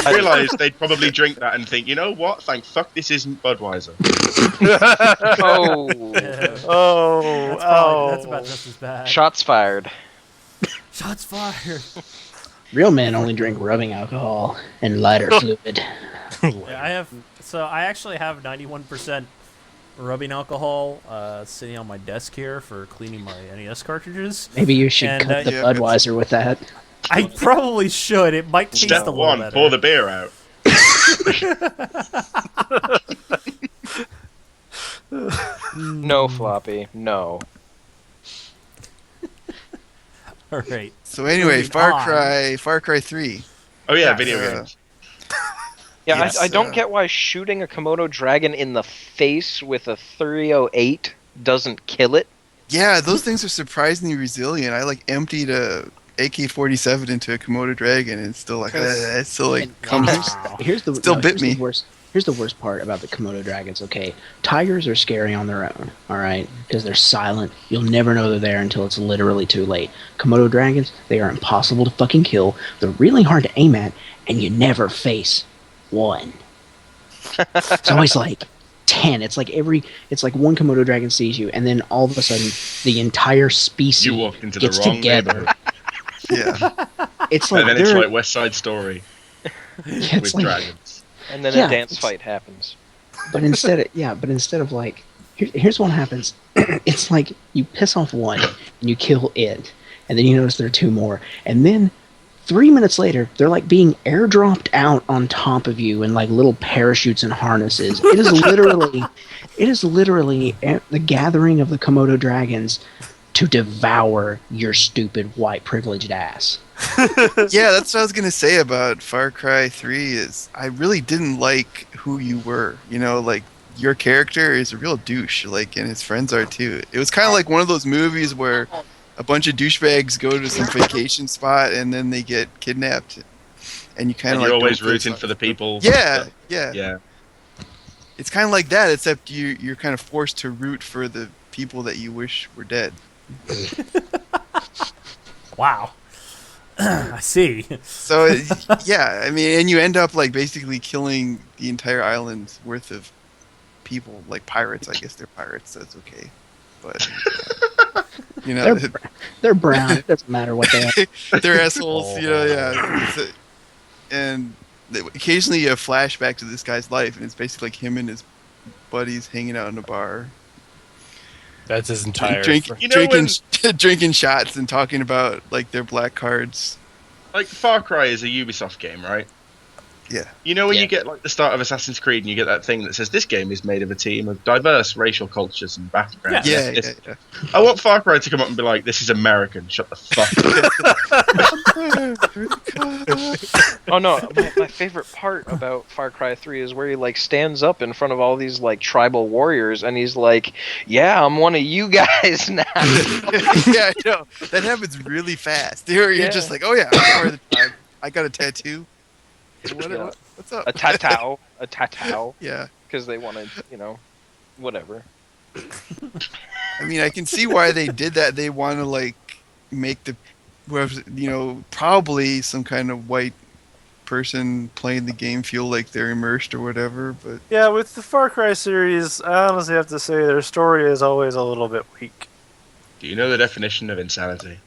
I realised they'd probably drink that and think, you know what? Thank fuck this isn't Budweiser. Oh. That's about just as bad. Shots fired. Shots fired. Real men only drink rubbing alcohol and lighter fluid. Yeah, I actually have 91% rubbing alcohol sitting on my desk here for cleaning my NES cartridges. Maybe you should And, cut the yeah, Budweiser with that. I probably should. It might taste Step a little 1, better. pour the beer out. No, Floppy. No. All right. So anyway, Moving on. Far Cry 3. Oh yeah, Yes. video games. Yeah, Yes, I don't get why shooting a Komodo dragon in the face with a 308 doesn't kill it. Yeah, those things are surprisingly resilient. I like emptied a AK-47 into a Komodo dragon, and it's still like it's still like comes. Wow. Here's the Still bit here's me. The worst. Here's the worst part about the Komodo dragons. Okay, tigers are scary on their own. All right, because they're silent. You'll never know they're there until it's literally too late. Komodo dragons, they are impossible to fucking kill. They're really hard to aim at, and you never face one. It's always like 10. It's like one Komodo dragon sees you, and then all of a sudden the entire species You walked into gets the wrong together. neighborhood. Yeah, It's like And then it's they're- like West Side Story it's with like- dragons. And then Yeah, a dance it's- fight happens. But instead of like, here's what happens. It's like you piss off one and you kill it, and then you notice there are two more, and then 3 minutes later they're like being airdropped out on top of you in like little parachutes and harnesses. It is literally the gathering of the Komodo dragons to devour your stupid white privileged ass. yeah. That's what I was gonna say about Far Cry 3. Is I really didn't like who you were. You know, like your character is a real douche. Like, and his friends are too. It was kind of like one of those movies where a bunch of douchebags go to some vacation spot and then they get kidnapped, and you kind And of you're like always don't feel rooting sorry for the people. Yeah, yeah. Yeah. It's kind of like that, except you're kind of forced to root for the people that you wish were dead. Wow. I see. So yeah, I mean, and you end up like basically killing the entire island's worth of people, like pirates. I guess they're pirates, so it's okay. But you know, They're brown. It doesn't matter what they are. they're assholes. You know, yeah. And occasionally you have flashback to this guy's life, and it's basically like him and his buddies hanging out in a bar, That's his entire. You know drinking shots and talking about like their black cards. Like Far Cry is a Ubisoft game, right? Yeah. You know when Yeah. you get like the start of Assassin's Creed and you get that thing that says this game is made of a team of diverse racial cultures and backgrounds. Yeah, It's- yeah. I want Far Cry to come up and be like, this is American, shut the fuck up. Oh no, my favorite part about Far Cry 3 is where he like stands up in front of all these like tribal warriors and he's like, "Yeah, I'm one of you guys now." Yeah, I know. That happens really fast. You're Yeah. just like, oh yeah, I'm part of the tribe. I got a tattoo. Yeah. What's up? a tatau, Yeah. because they wanted, whatever. I mean, I can see why they did that. They want to like make probably some kind of white person playing the game feel like they're immersed or whatever. But Yeah, with the Far Cry series, I honestly have to say their story is always a little bit weak. Do you know the definition of insanity?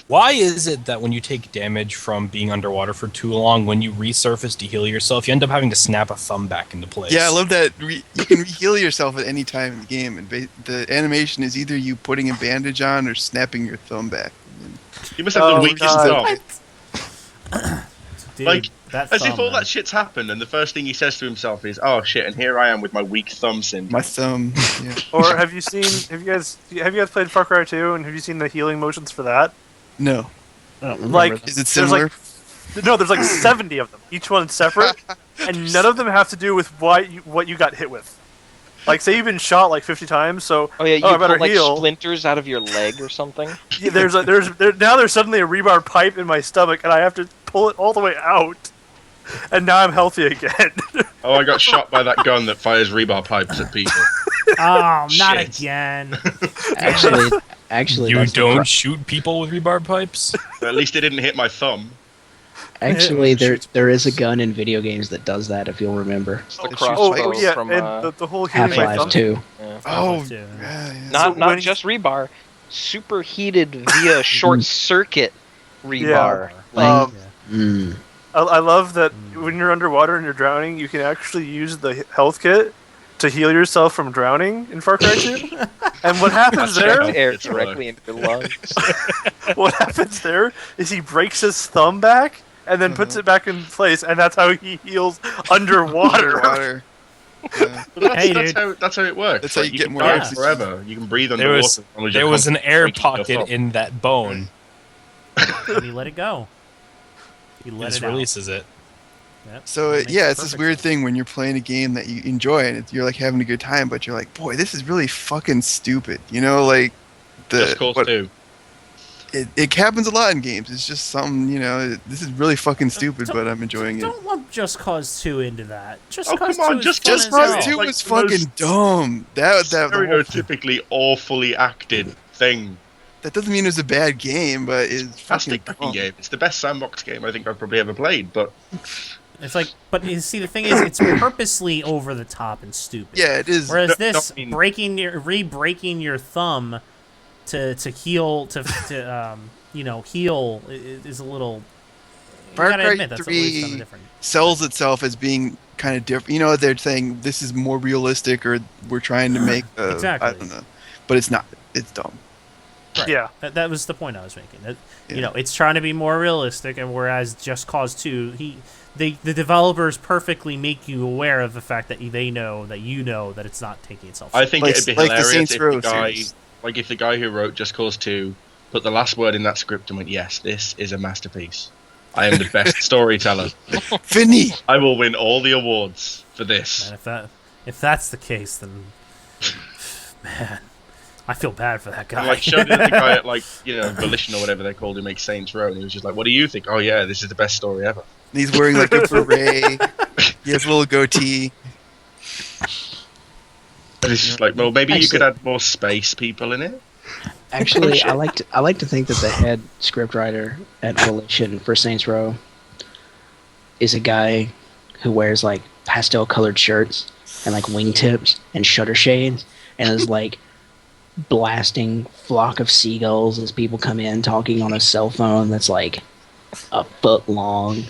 Why is it that when you take damage from being underwater for too long, when you resurface to heal yourself, you end up having to snap a thumb back into place? yeah, I love that. You can heal yourself at any time in the game, and the animation is either you putting a bandage on or snapping your thumb back. You must have Oh, the weakest God. thumb. Dude, Like, that As if thumb, all man. that shit's happened, and the first thing he says to himself is, "Oh shit!" And here I am with my weak thumb syndrome. My thumb. Yeah. Or have you guys played Far Cry 2 and have you seen the healing motions for that? No. I don't remember Like, that. Is it there's similar? there's like 70 of them. Each one separate, and none of them have to do with what you got hit with. Like, say you've been shot like 50 times, so Oh yeah, you I pull better like heal. splinters out of your leg or something. Yeah, there's suddenly a rebar pipe in my stomach, and I have to pull it all the way out, and now I'm healthy again. Oh, I got shot by that gun that fires rebar pipes at people. Oh, not Shit. again. Actually, You that's the don't shoot people with rebar pipes? At least it didn't hit my thumb. Actually, there is a gun in video games that does that. If you'll remember, It's the Oh, crossbow yeah, from and the whole healing my Half-Life thumb. 2. yeah. Oh, Too. yeah, yeah. Not So not when- just rebar, superheated via short circuit rebar. Like, Um, Mm. I love that when you're underwater and you're drowning, you can actually use the health kit to heal yourself from drowning in Far Cry 2. And what happens That's there? air directly into your lungs. What happens there is he breaks his thumb back, and then puts it back in place, and that's how he heals underwater. Underwater. Yeah. But Hey, that's how it works. That's how you get can more dive oxygen. forever. You can breathe There underwater. was as long as there you're was an air constantly pocket breaking in that bone. And you let it go. You let This it out. releases it. Yep. So That makes yeah, it's this perfect weird sense. thing when you're playing a game that you enjoy and you're like having a good time, but you're like, boy, this is really fucking stupid. You know, like Just Cause 2. it happens a lot in games. It's just something, you know, this is really fucking stupid, but I'm enjoying it. Don't lump Just Cause 2 into that. Just Oh, Cause come on, 2 is Just fun Just as Cause hell. 2 like was the fucking most dumb. The whole, Stereotypically awfully acted thing. that doesn't mean it was a bad game, but it's fucking Fantastic fucking dumb. game. It's the best sandbox game I think I've probably ever played, but It's like, but you see, the thing is, it's purposely over the top and stupid. Yeah, it is. Whereas No, this, I mean- re-breaking your thumb to heal heal is a little. You Far gotta Cry admit that's at least 3 kinda different. sells itself as being kind of different. You know, they're saying this is more realistic, or we're trying to make. Exactly. I don't know, but it's not. It's dumb. Right. Yeah. That was the point I was making. That, Yeah. You know, it's trying to be more realistic, and whereas Just Cause 2, the developers perfectly make you aware of the fact that they know that you know that it's not taking itself. I think Like- it'd be like the hilarious Saints if Row the guy, series. like if the guy who wrote Just Cause 2 put the last word in that script and went, "Yes, this is a masterpiece. I am the best storyteller. Finny. I will win all the awards for this." And if that's the case, then man, I feel bad for that guy. And like showed it to the guy at like Volition or whatever they're called who makes Saints Row, and he was just like, "What do you think?" "Oh yeah, this is the best story ever." And he's wearing like a beret. He has a little goatee. And it's just like, well, maybe you could Actually- add more space people in it. Actually, I like to think that the head scriptwriter at Volition for Saints Row is a guy who wears like pastel colored shirts and like wingtips and shutter shades and is like blasting flock of seagulls as people come in talking on a cell phone that's like a foot long.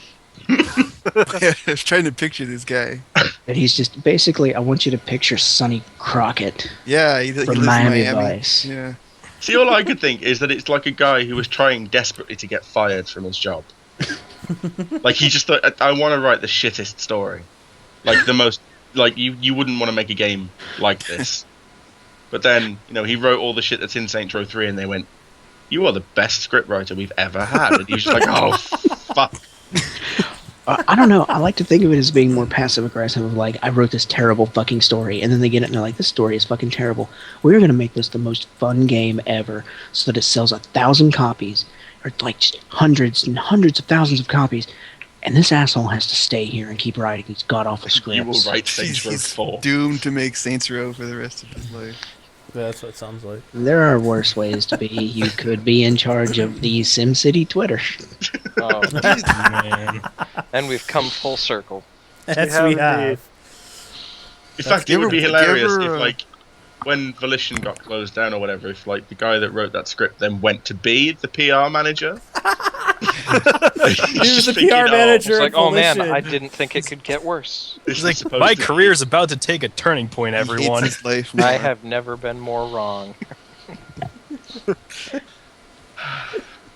I was trying to picture this guy. And he's just basically, I want you to picture Sonny Crockett Yeah, he lives from in Miami Miami. Vice. Yeah. See, all I could think is that it's like a guy who was trying desperately to get fired from his job. Like he just thought, I want to write the shittest story, like the most, like you wouldn't want to make a game like this. But then he wrote all the shit that's in Saints Row 3, and they went, "You are the best scriptwriter we've ever had," and he was just like, "Oh fuck." I don't know. I like to think of it as being more passive aggressive. Of like, I wrote this terrible fucking story, and then they get it and they're like, "This story is fucking terrible. We're gonna make this the most fun game ever, so that it sells 1,000 copies, or like just hundreds and hundreds of thousands of copies." And this asshole has to stay here and keep writing these god awful scripts. You will write Saints Row He's 4. doomed to make Saints Row for the rest of his life. That's what it sounds like. There are worse ways to be. You could be in charge of the SimCity Twitter. Oh, man. And we've come full circle. Yes, have we indeed. have. In fact, you it would ever- be do you hilarious ever, if, like, when Volition got closed down or whatever, if, like, the guy that wrote that script then went to be the PR manager. He was the PR manager. It's like, at oh man, Volition. I didn't think it could get worse. This He's is like, supposed my to be- career's about to take a turning point, He hates everyone. his life more. I have never been more wrong.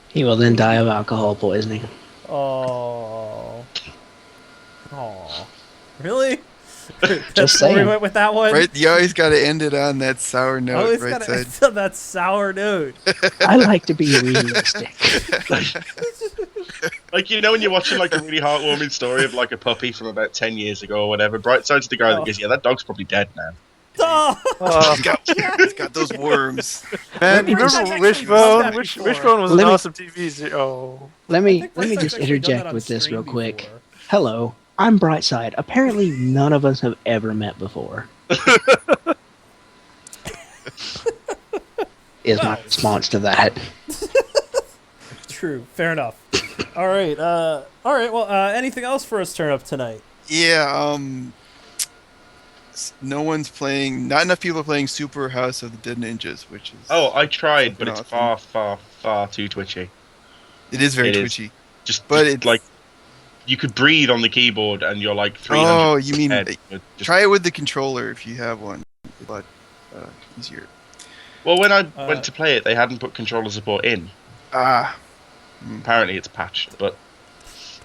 He will then die of alcohol poisoning. Oh. Oh. Really? Just That's where we saying. went with that one. Right, you always got to end it on that sour note, Always right gotta side. end on that sour note. I like to be realistic. Like, when you're watching, like, a really heartwarming story of, like, a puppy from about 10 years ago or whatever, Brightside's the guy that goes, "Yeah, that dog's probably dead now." Oh. He's got those worms. Man, you Where's remember that Wishbone? actually before? Wishbone was an Let me- awesome TV. Oh. Let I me think let me Brightside just actually done that interject on with this stream real quick. before. Hello, I'm Brightside. Apparently, none of us have ever met before. Is my response to that. True. Fair enough. All right. Well, anything else for us turn up tonight? Yeah, no one's playing. Not enough people are playing Super House of the Dead Ninjas, which is. Oh, I tried, but it's Awesome. far, far, far too twitchy. It is very it is. twitchy. But it's like, you could breathe on the keyboard and you're like 300. Oh, you mean head. You're just- try it with the controller if you have one, but easier. Well, when I went to play it, they hadn't put controller support in. Ah, Apparently, it's patched, but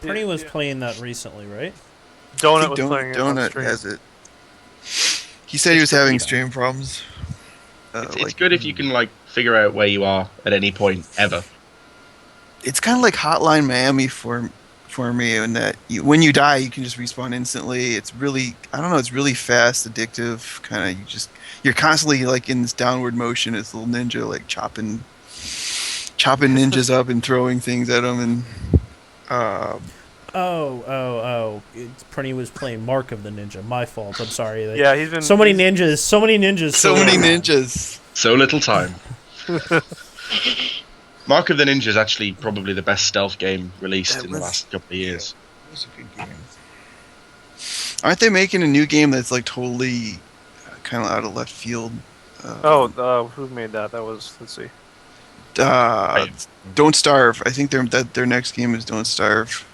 Prinny was playing that recently, right? I Donut think was playing it on Donut stream. has it. He said he was having stream problems. It's good if you can like figure out where you are at any point ever. It's kind of like Hotline Miami for me, in that when you die, you can just respawn instantly. It's really, I don't know, it's really fast, addictive. Kind of, you're constantly like in this downward motion. It's little ninja like chopping ninjas up and throwing things at them, and Prinny was playing Mark of the Ninja. My fault. I'm sorry. Yeah, he's been so many ninjas. So many ninjas. so many ninjas. So little time. Mark of the Ninja is actually probably the best stealth game released in the last couple of years. It was a good game. Aren't they making a new game that's like totally kind of out of left field? Who made that? That was, let's see. Don't Starve. I think their next game is Don't Starve.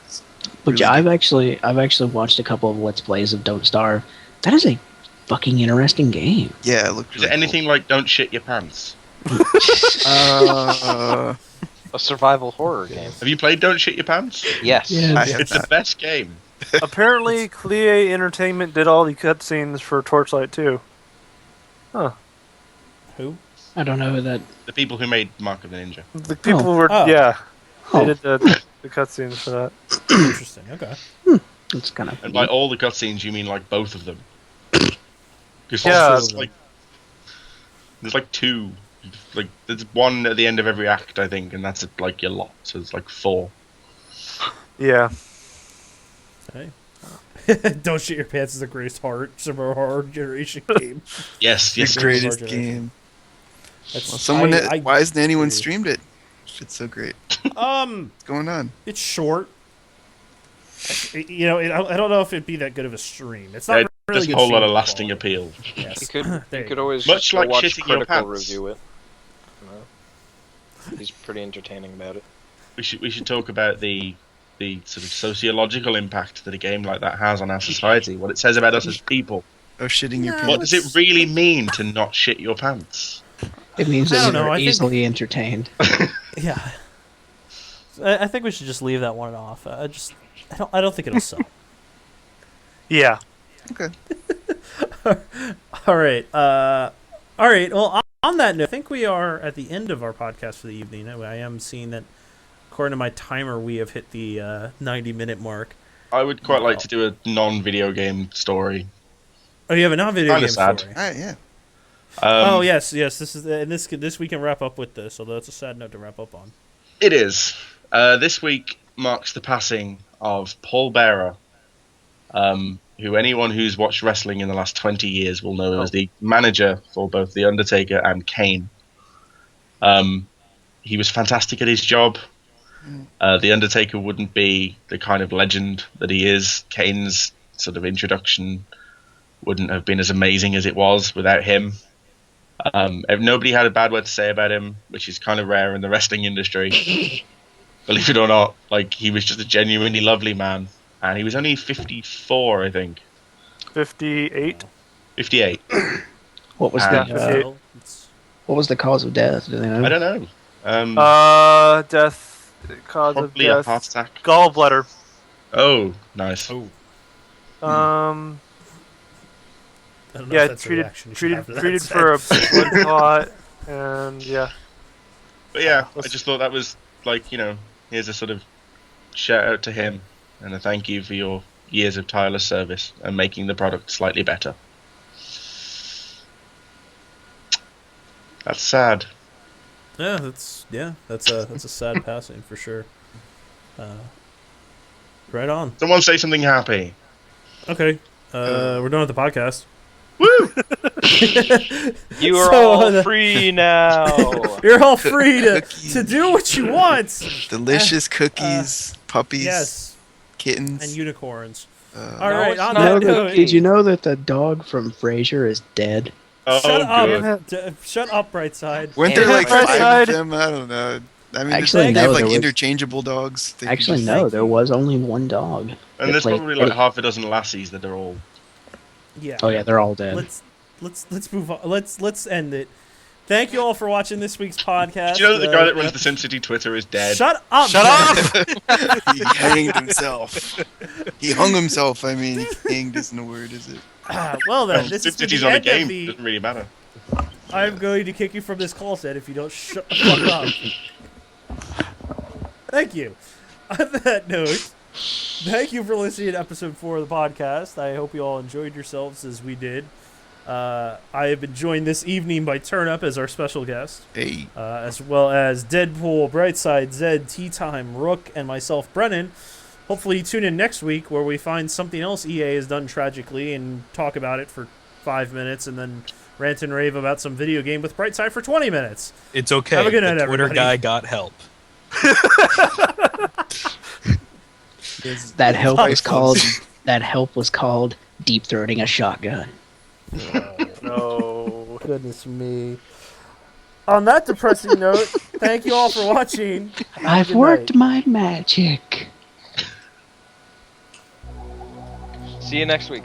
But yeah, I've actually watched a couple of Let's Plays of Don't Starve. That is a fucking interesting game. Yeah, it looked Is really it anything like Don't Shit Your Pants? A survival horror game. Have you played Don't Shit Your Pants? Yes. Yeah. I have It's the best game. Apparently, Clie Entertainment did all the cutscenes for Torchlight 2. Huh. Who? I don't know who that. The people who made Mark of the Ninja. The people Oh. were, Oh. yeah. They Oh, did the cutscenes for that. Interesting. Okay. it's kind of. And by all the cutscenes, you mean like both of them. Because Yeah. there's like two. Like there's one at the end of every act, I think, and that's like your lot. So it's like 4. Yeah. Hey. Don't Shit Your Pants is the greatest survival horror generation game. Yes, yes. the great. greatest Generation. game. That's, Well, I- why hasn't anyone agree. streamed it? It's so great. What's going on? It's short. You know, I don't know if it'd be that good of a stream. It's not Yeah, really there's good a whole lot of streaming lasting quality. appeal. Yes. You could There you you could go. always Much just go like watch shitting your Critical pants. review it. You know? He's pretty entertaining about it. We should talk about the sort of sociological impact that a game like that has on our society. What it says about us as people. Oh, shitting your No. pants. What does it really mean to not shit your pants? It means I that don't know, you're I think- easily entertained. Yeah. I think we should just leave that one off. I don't think it'll sell. Yeah. Okay. All right. All right. Well, on that note, I think we are at the end of our podcast for the evening. I am seeing that, according to my timer, we have hit the 90-minute mark. I would quite like to do a non-video game story. Oh, you have a non-video Kinda game sad. story. All right, yeah. Oh yes. This is and this we can wrap up with this. Although it's a sad note to wrap up on. It is. This week marks the passing of Paul Bearer, who anyone who's watched wrestling in the last 20 years will know as the manager for both The Undertaker and Kane. He was fantastic at his job. The Undertaker wouldn't be the kind of legend that he is. Kane's sort of introduction wouldn't have been as amazing as it was without him. Nobody had a bad word to say about him, which is kind of rare in the wrestling industry. Believe it or not, like he was just a genuinely lovely man, and he was only 54, I think. 58. 58. What was Ah. the what was the cause of death? Do they know? I don't know. Death, cause of Probably a death. heart attack. Gallbladder. Oh, nice. Oh. I don't know Yeah, if that's a reaction you should have to that treated said. for a blood clot, and yeah. But yeah, I just thought that was like, here's a sort of shout out to him and a thank you for your years of tireless service and making the product slightly better. That's sad. Yeah, that's a sad passing for sure. Right on. Someone say something happy. Okay. We're done with the podcast. You are So, all free now. You're all free Cookies. to do what you want. Delicious cookies, puppies, Yes, kittens. and unicorns. uh, All right. it's On not that Did note, you know that the dog from Frasier is dead? Oh, shut good. up. Shut up, Brightside. weren't there like Right 5 side. of them? I don't know. I mean, Actually, they no, have like there was- interchangeable dogs. They can Actually, just- no. There was only one dog. And that there's played probably like Eddie. half a dozen lassies that are all. Yeah. Oh yeah, they're all dead. Let's move on. Let's end it. Thank you all for watching this week's podcast. Do you know that the guy that runs the SimCity Twitter is dead? Shut up! Shut up! He hanged himself. He hung himself. I mean, hanged isn't a word, is it? Well then, this is SimCity's the on a end game. of the... Doesn't really matter. I'm going to kick you from this call set if you don't shut the fuck up. Thank you. On that note, thank you for listening to episode 4 of the podcast. I hope you all enjoyed yourselves as we did. I have been joined this evening by Turnup as our special guest, Hey. as well as Deadpool, Brightside, Zed, Tea Time, Rook, and myself, Brennan. Hopefully you tune in next week where we find something else EA has done tragically and talk about it for 5 minutes and then rant and rave about some video game with Brightside for 20 minutes. It's okay. Have a good night, the Twitter everybody. guy got help. That help was called deep throating a shotgun. No. Goodness me. On that depressing note, thank you all for watching. I've Good worked night. my magic. See you next week.